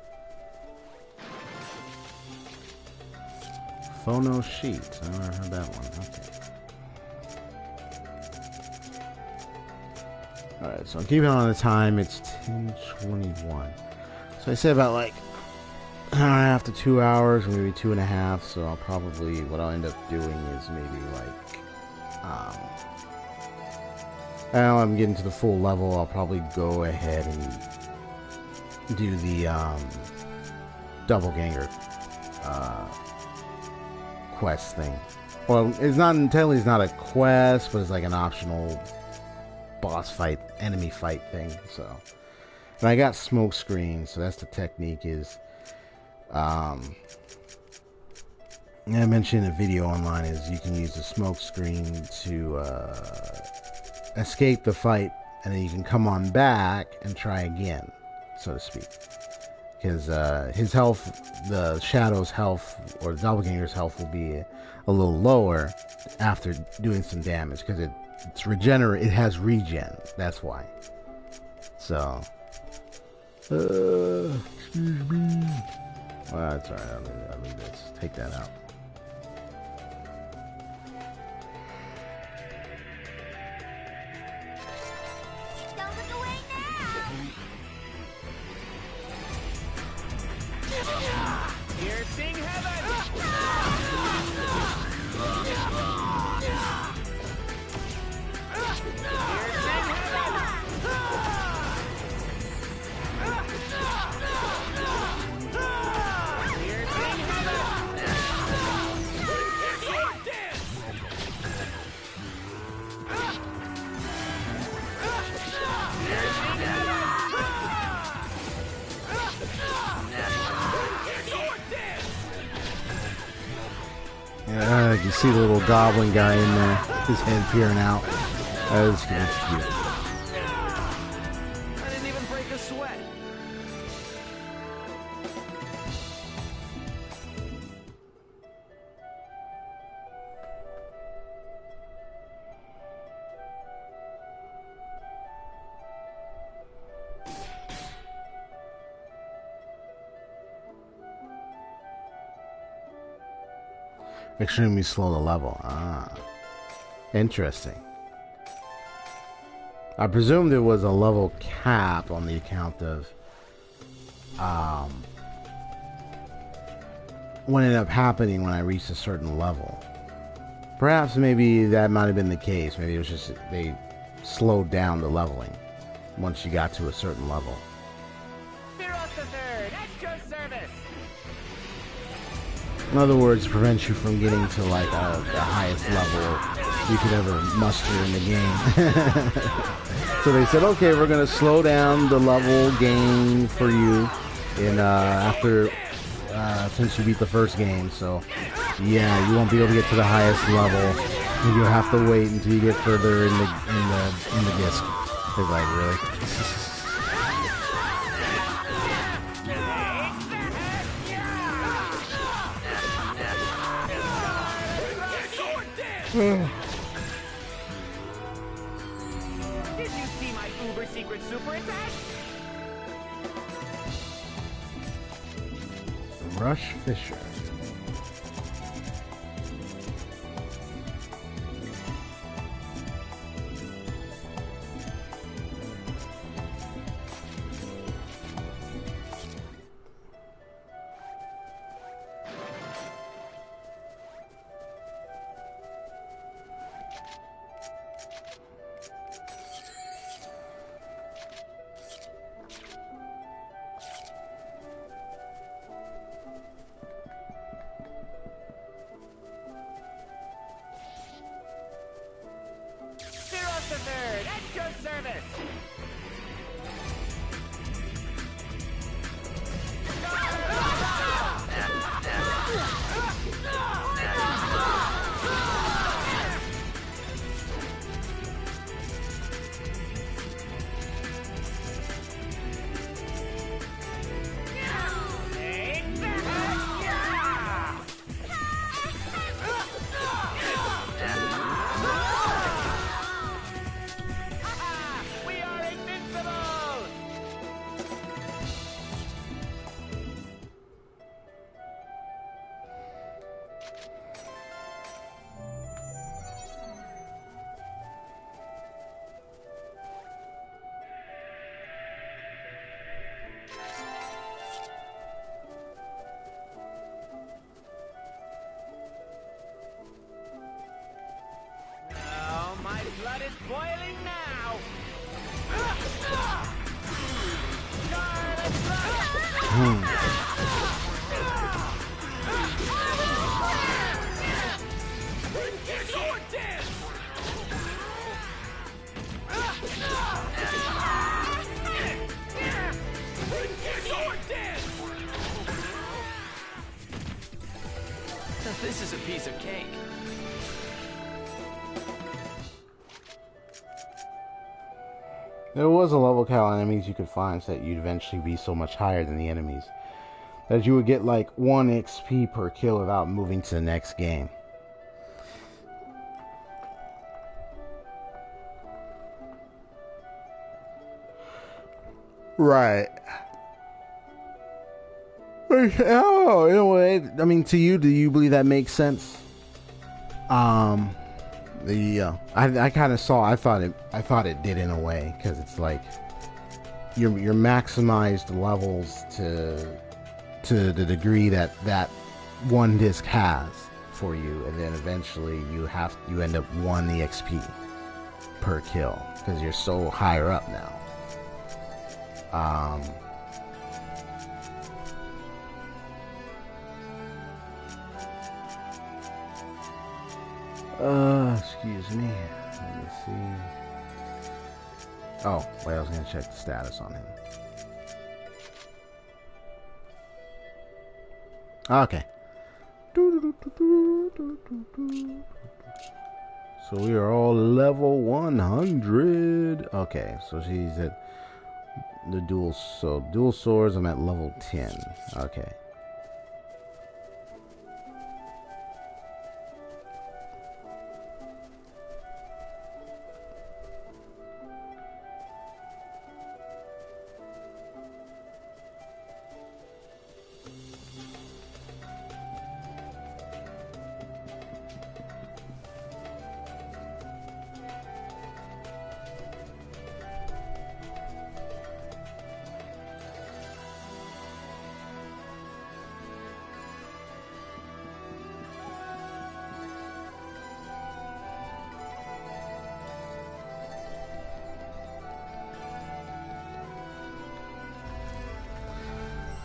Phono Sheet. I never heard that one. Okay. Alright, so I'm keeping on the time. It's 10:21. So I say about like an hour and a half to 2 hours, or maybe 2.5. So I'll probably, what I'll end up doing is maybe like, Now I'm getting to the full level. I'll probably go ahead and do the doppelganger quest thing. Well, it's not entirely. It's not a quest, but it's like an optional boss fight, enemy fight thing. So, and I got smoke screen, so that's the technique. Is I mentioned in a video online is you can use the smoke screen to escape the fight, and then you can come on back and try again, so to speak. Because his health, the Shadow's health, or the Doppelganger's health will be a little lower after doing some damage, because it's regenerate. It has regen. That's why. So, excuse me. Well, that's alright. I'll leave this. Take that out. Don't look away now! Piercing heaven! You see the little goblin guy in there, his head peering out. That's cute. I didn't even break a sweat. Extremely slow to level. Ah, interesting. I presume there was a level cap on the account of what ended up happening when I reached a certain level. Perhaps maybe that might have been the case. Maybe it was just they slowed down the leveling once you got to a certain level. Heroes the third, extra service. In other words, prevents you from getting to like the highest level you could ever muster in the game. So they said, okay, we're gonna slow down the level gain for you, and after since you beat the first game, so yeah, you won't be able to get to the highest level, and you'll have to wait until you get further in the disc. They're like, really? Did you see my uber secret super attack? Rush Fisher. This is a piece of cake. There was a level count on enemies you could find so that you'd eventually be so much higher than the enemies that you would get like 1 XP per kill without moving to the next game. Right. Oh, in a way, I mean, to you, do you believe that makes sense? I kind of saw. I thought it did in a way, because it's like your maximized levels to the degree that one disc has for you, and then eventually you end up 1 EXP per kill because you're so higher up now. Excuse me. Let me see. Oh, wait, I was gonna check the status on him. Okay. So we are all level 100. Okay, so she's at the dual swords. I'm at level 10. Okay.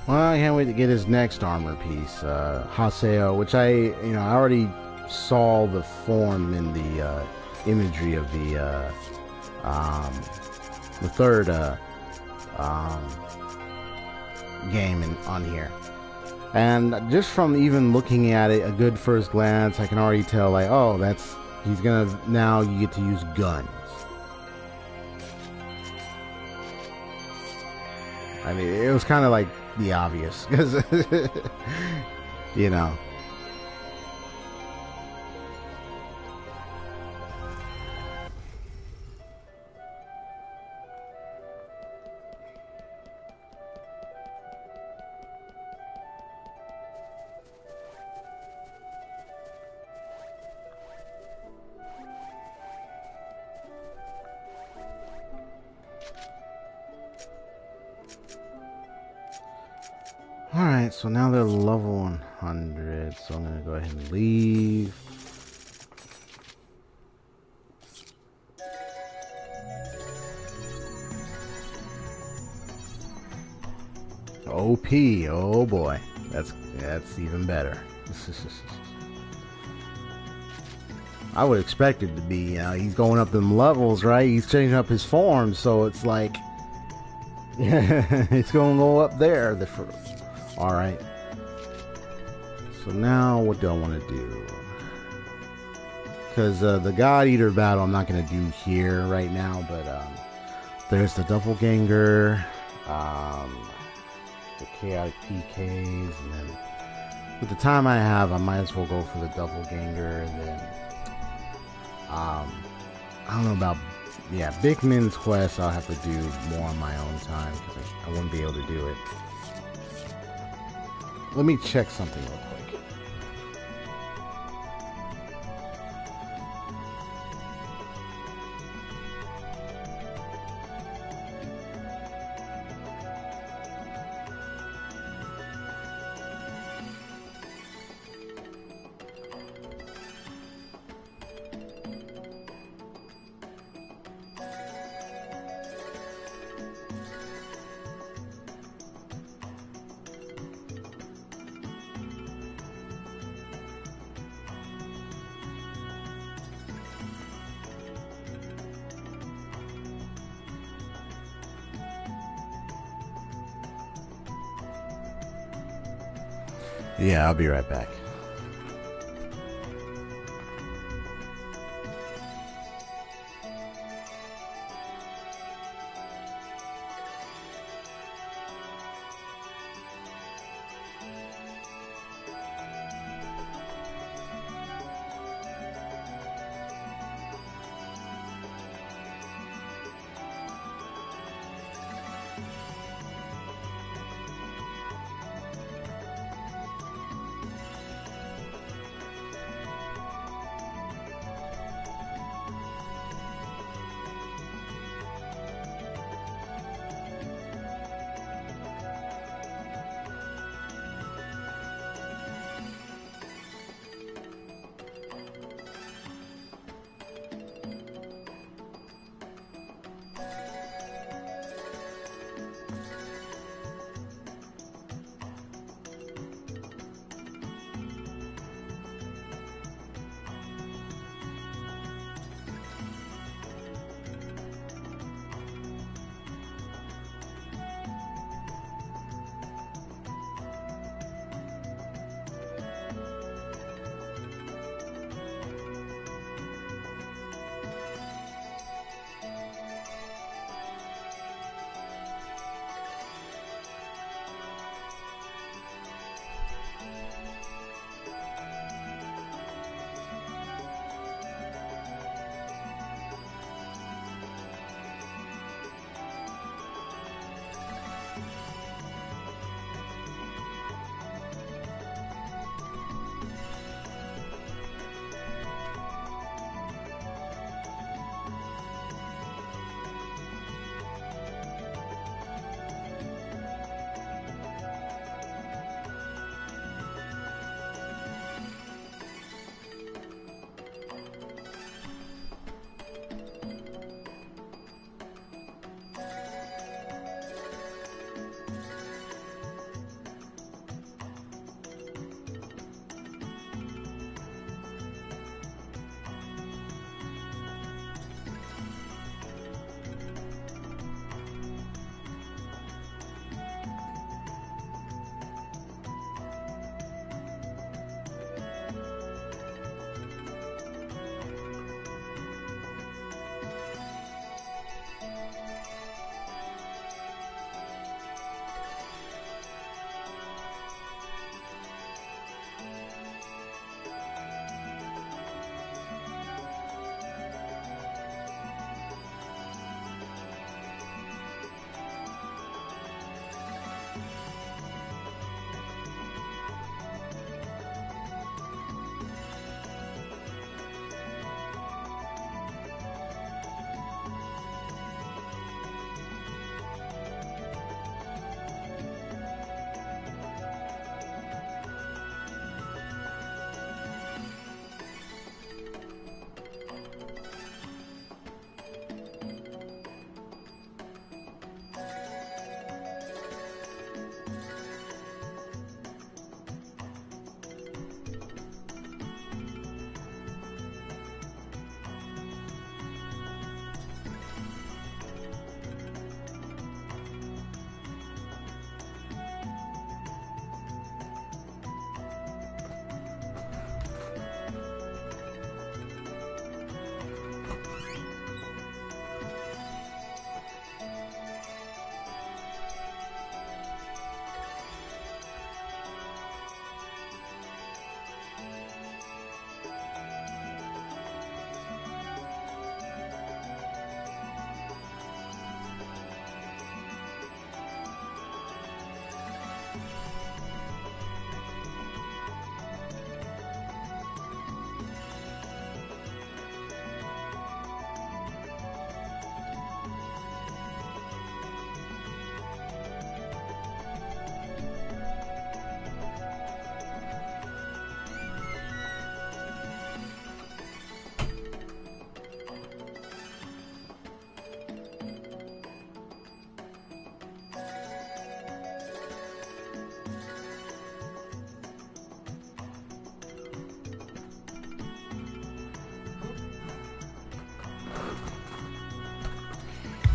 Well, I can't wait to get his next armor piece, Haseo, which I already saw the form in the imagery of the third game on here, and just from even looking at it, a good first glance, I can already tell, like, oh, he's gonna, now you get to use guns. I mean, it was kind of like the obvious, because you know. Alright, so now they're level 100, so I'm going to go ahead and leave. OP, oh boy, that's even better. I would expect it to be, he's going up them levels, right? He's changing up his form, so it's like, it's going to go up there. Alright. So now, what do I want to do? Because the God Eater battle I'm not going to do here right now, but there's the Doppelganger, the Chaotic PKs, and then with the time I have, I might as well go for the Doppelganger, and then I don't know about, Big Min's quest I'll have to do more on my own time, because I wouldn't be able to do it. Let me check something real quick. Yeah, I'll be right back.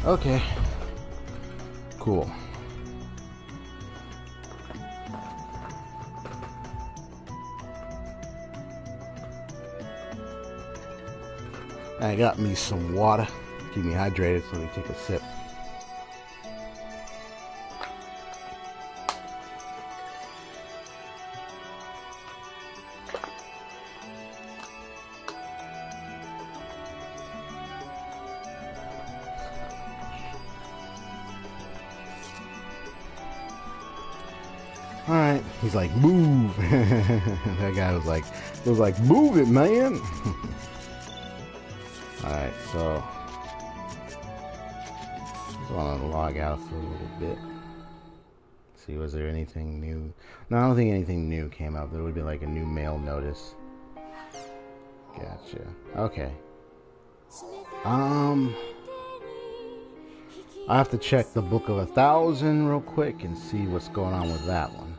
Okay. Cool. I got me some water. Keep me hydrated, so let me take a sip. Alright, he's like, move. That guy was like, move it, man. Alright, so I want to log out for a little bit. See, was there anything new? No, I don't think anything new came up. There would be like a new mail notice. Gotcha. Okay. I have to check the Book of 1,000 real quick and see what's going on with that one.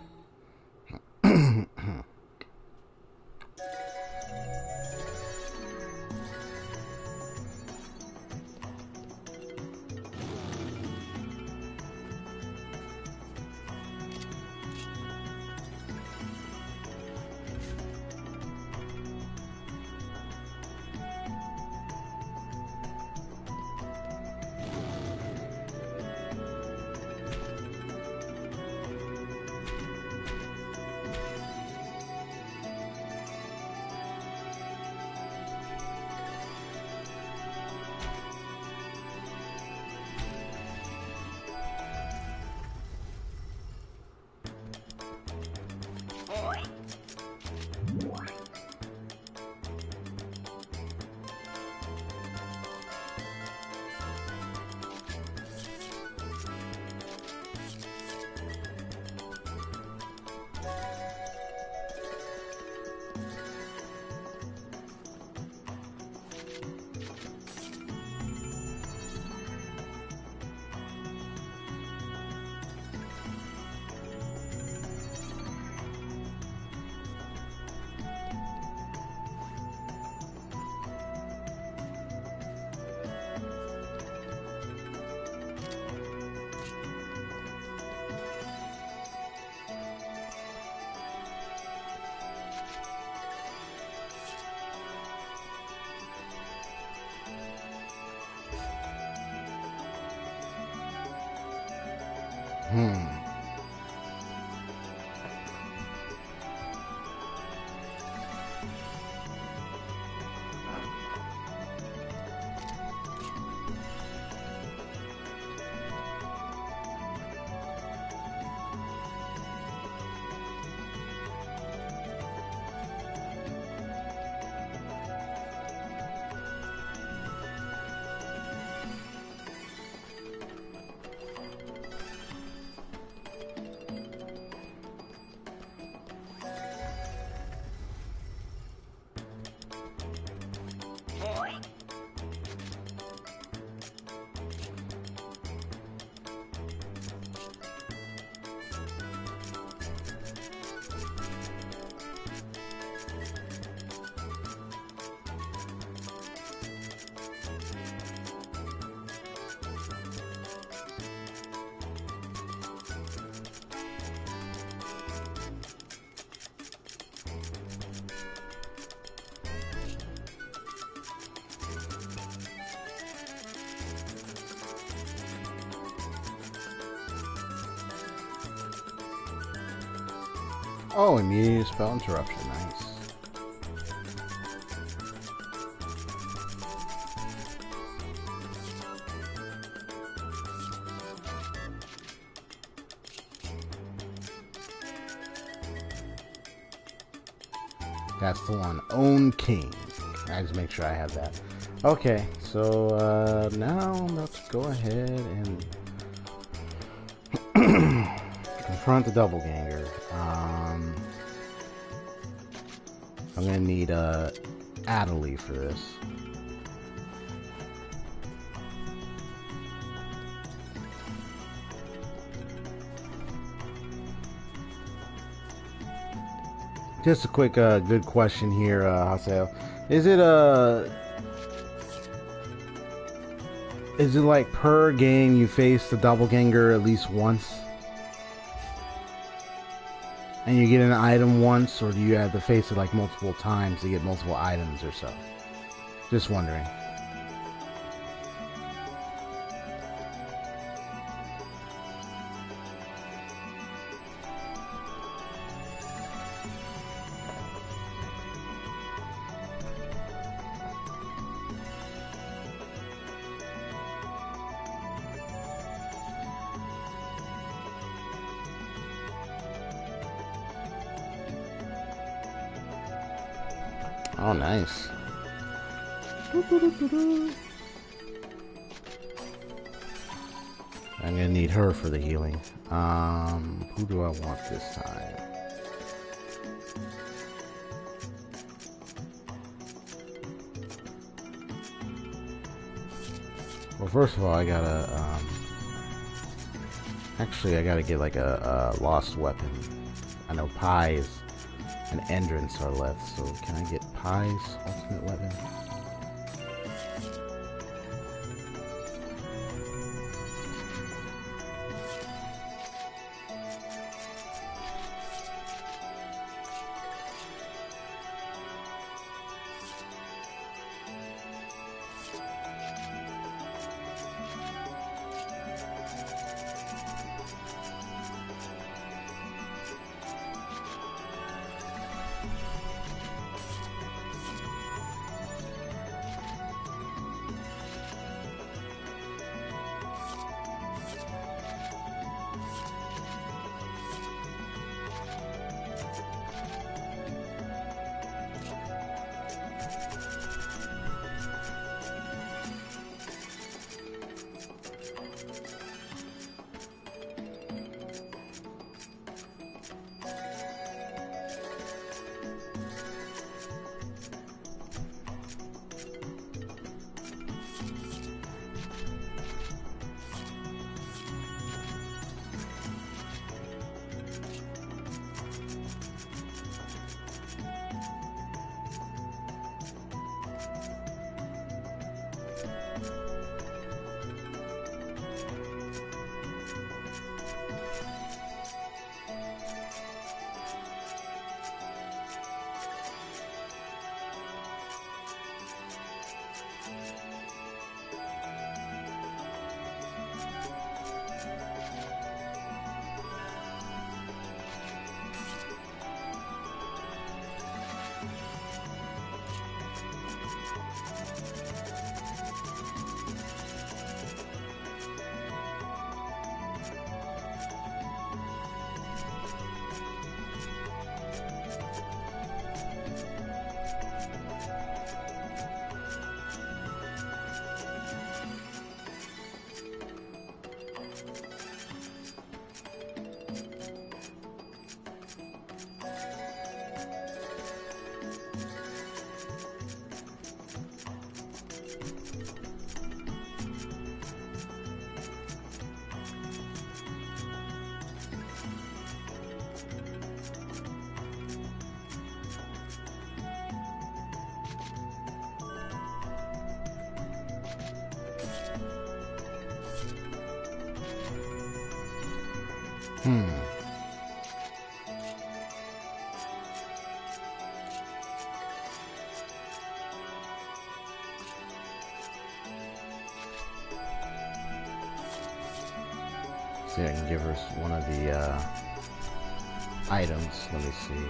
Oh, immediate spell interruption. Nice. That's the one. Own King. I just make sure I have that. Okay, so now let's go ahead and confront the doppelganger. I'm gonna need Adelie for this. Just a quick good question here, Haseo. Is it like per game you face the doppelganger at least once? And you get an item once, or do you have to face it like multiple times to get multiple items or so? Just wondering. Oh, nice. I'm gonna need her for the healing. Who do I want this time? Well, first of all, I gotta, actually, I gotta get like a lost weapon. I know pies and endurance are left, so can I get pies ultimate weapon? See, I can give her one of the items. Let me see.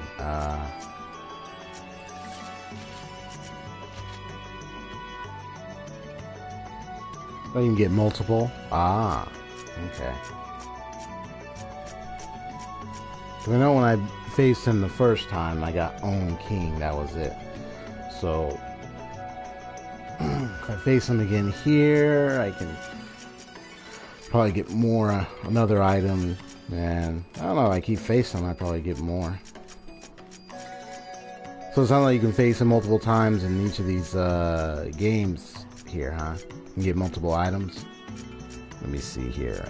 Oh, you can get multiple. Ah, okay. Because I know when I faced him the first time, I got Own King. That was it. So if I face him again here, I can probably get more, another item, and I don't know, I keep facing him, I probably get more. So it's not like you can face him multiple times in each of these games here, huh? You can get multiple items. Let me see here.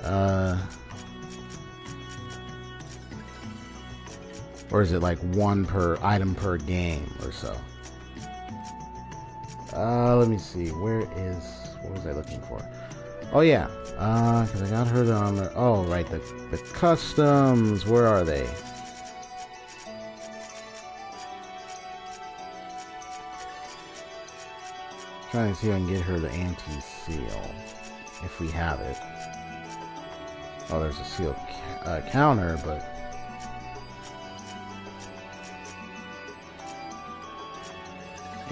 Or is it like one per item per game or so? Let me see. What was I looking for? Oh yeah, because I got her on the, oh right, the customs, where are they? Trying to see if I can get her the anti-seal, if we have it. Oh, there's a seal counter, but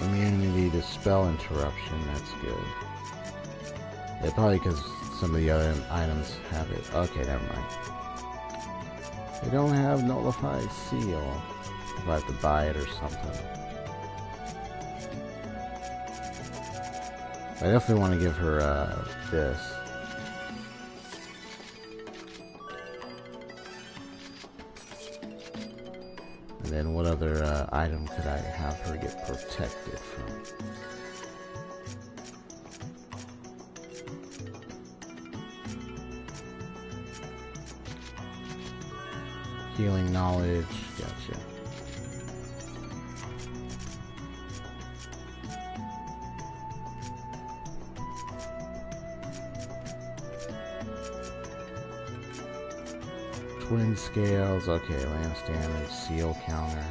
immunity to spell interruption, that's good. Yeah, probably because some of the other items have it. Okay, never mind. They don't have nullified seal. If I have to buy it or something. I definitely want to give her this. And then what other item could I have her get protected from? Healing knowledge, gotcha. Twin scales, okay, lance damage, seal counter.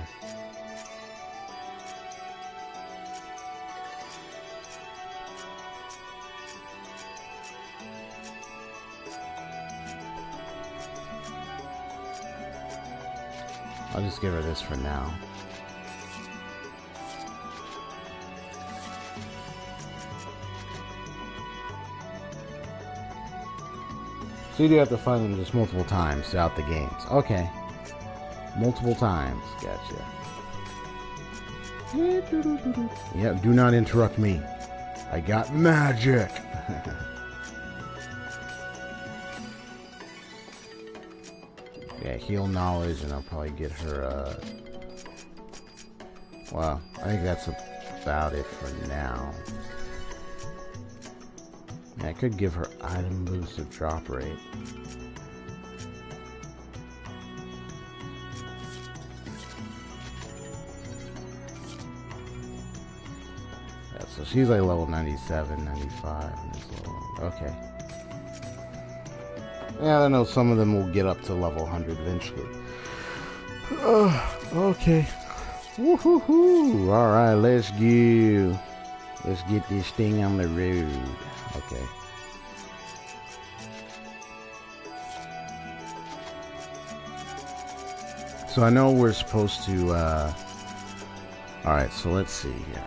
I'll just give her this for now. So you do have to find them just multiple times throughout the games. Okay. Multiple times. Gotcha. Yep, do not interrupt me. I got magic. Yeah, heal knowledge, and I'll probably get her, well, I think that's about it for now. Yeah, I could give her item boost of drop rate. Yeah, so she's like level 97, 95, and this level, okay. Yeah, I know some of them will get up to level 100 eventually. Okay. Woohoo! Alright, let's go. Let's get this thing on the road. Okay. So I know we're supposed to, alright, so let's see here.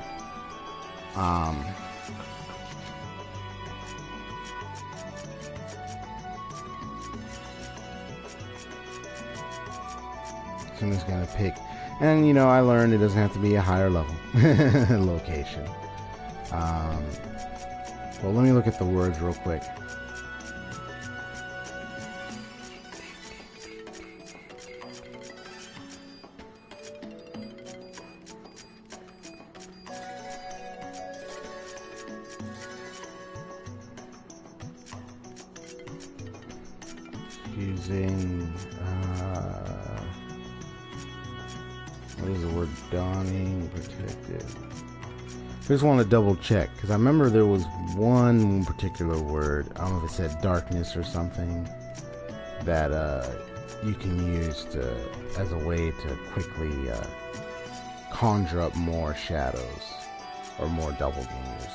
So I'm just gonna pick, and you know, I learned it doesn't have to be a higher level location. Well, let me look at the words real quick. Using, what is the word? Dawning, protected. I just want to double check, because I remember there was one particular word, I don't know if it said darkness or something, that you can use to as a way to quickly conjure up more shadows or more doppelgangers.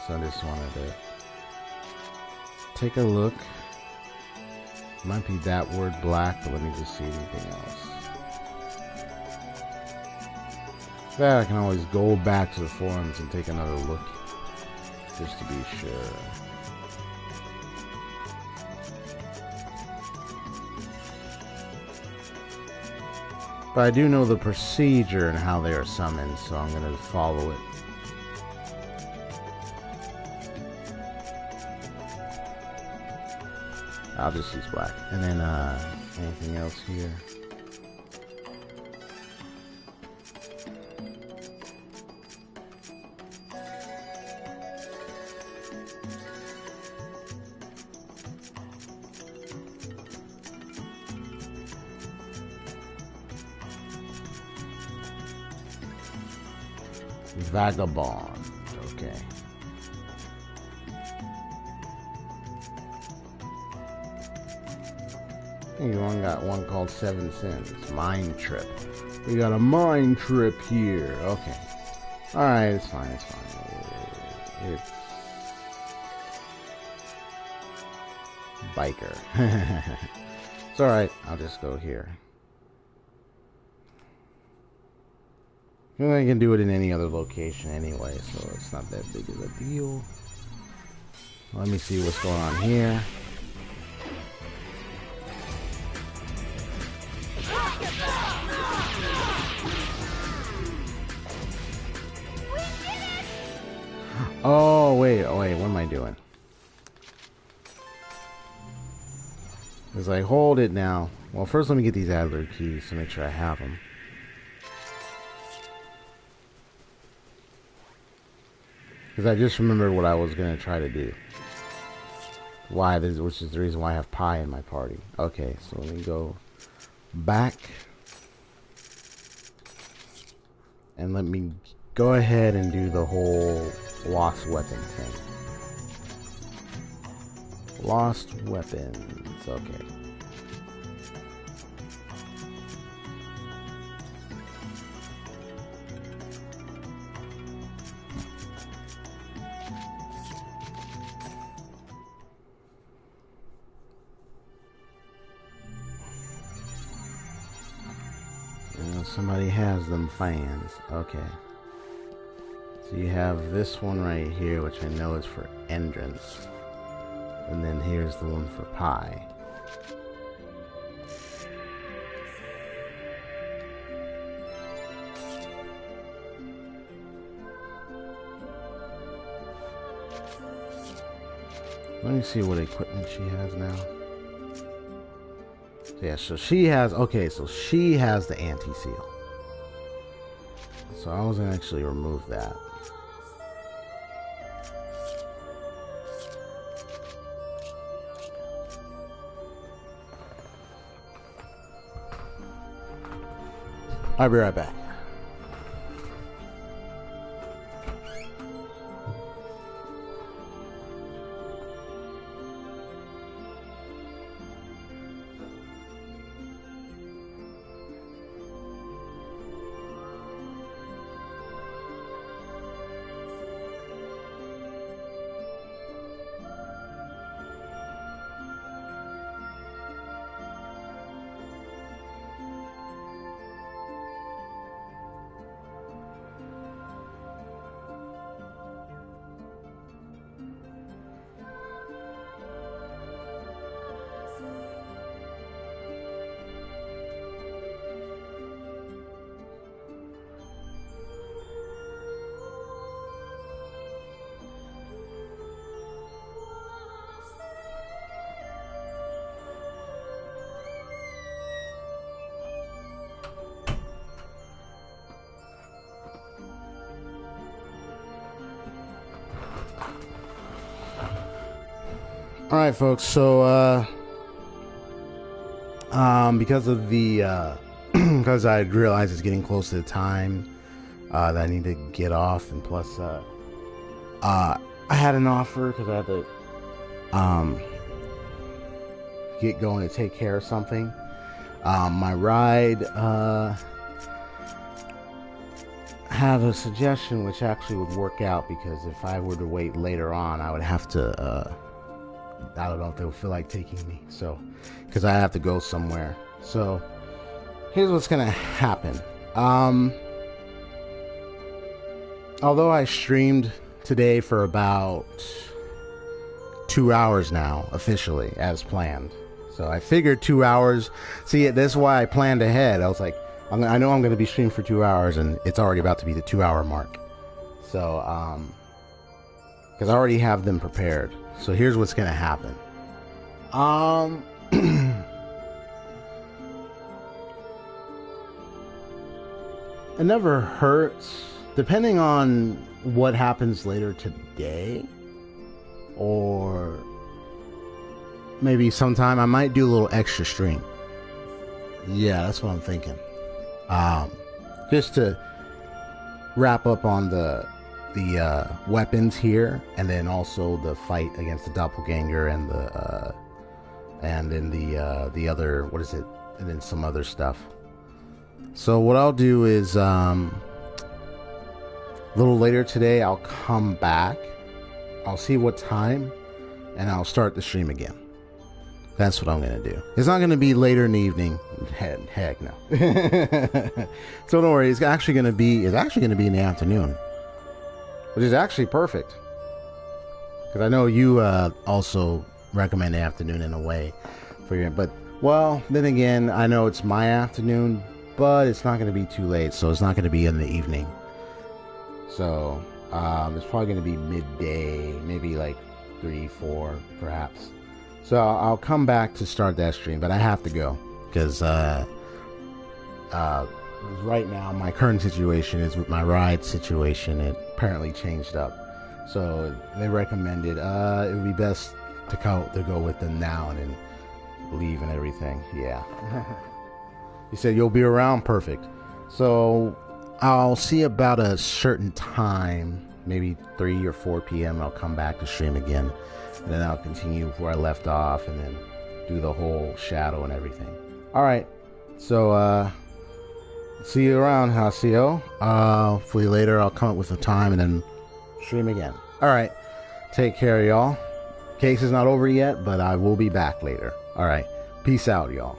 So I just wanted to take a look. Might be that word black, but let me just see anything else. That I can always go back to the forums and take another look, just to be sure. But I do know the procedure and how they are summoned, so I'm going to follow it. I'll just use black. And then, anything else here? Vagabond. Okay. You got one called 7 Sins. Mind Trip. We got a mind trip here. Okay. Alright, it's fine, it's fine. It's biker. It's alright, I'll just go here. I can do it in any other location anyway, so it's not that big of a deal. Let me see what's going on here. Oh wait, Oh wait, what am I doing? Because I hold it now. Well, first let me get these Adler keys to make sure I have them. Because I just remembered what I was going to try to do. Why this, which is the reason why I have Pi in my party. Okay, so let me go back. And let me go ahead and do the whole lost weapon thing. Lost weapons, okay. Somebody has them fans. Okay. So you have this one right here, which I know is for entrance. And then here's the one for Pi. Let me see what equipment she has now. Yeah, so she has, okay, so she has the anti-seal. So I was gonna actually remove that. I'll be right back. Alright folks, so because of the because I realized it's getting close to the time that I need to get off, and plus I had an offer because I had to get going to take care of something. My ride had a suggestion which actually would work out, because if I were to wait later on, I would have to I don't know if they would feel like taking me, so because I have to go somewhere. So here's what's gonna happen. Although I streamed today for about 2 hours now, officially as planned, so I figured 2 hours. See, that's why I planned ahead. I was like, I know I'm going to be streaming for 2 hours, and it's already about to be the 2 hour mark. So because I already have them prepared. So here's what's gonna happen. It never hurts, depending on what happens later today, or maybe sometime I might do a little extra stream. Yeah, that's what I'm thinking. Just to wrap up on the weapons here, and then also the fight against the doppelganger, and then the other, what is it, and then some other stuff. So what I'll do is a little later today I'll come back, I'll see what time, and I'll start the stream again. That's what I'm gonna do. It's not gonna be later in the evening. Heck no. So don't worry, it's actually gonna be in the afternoon, which is actually perfect, because I know you also recommend the afternoon in a way for your, but well, then again, I know it's my afternoon, but it's not going to be too late, so it's not going to be in the evening. So It's probably going to be midday, maybe like 3, 4, perhaps. So I'll come back to start that stream, but I have to go because right now my current situation is with my ride situation. It apparently changed up, so they recommended it would be best to go with them now and then leave and everything. Yeah. He said you'll be around. Perfect. So I'll see about a certain time, maybe 3 or 4 p.m. I'll come back to stream again, and then I'll continue where I left off and then do the whole shadow and everything. All right. So see you around, Hasio. Hopefully later I'll come up with a time and then stream again. All right. Take care, y'all. Case is not over yet, but I will be back later. All right. Peace out, y'all.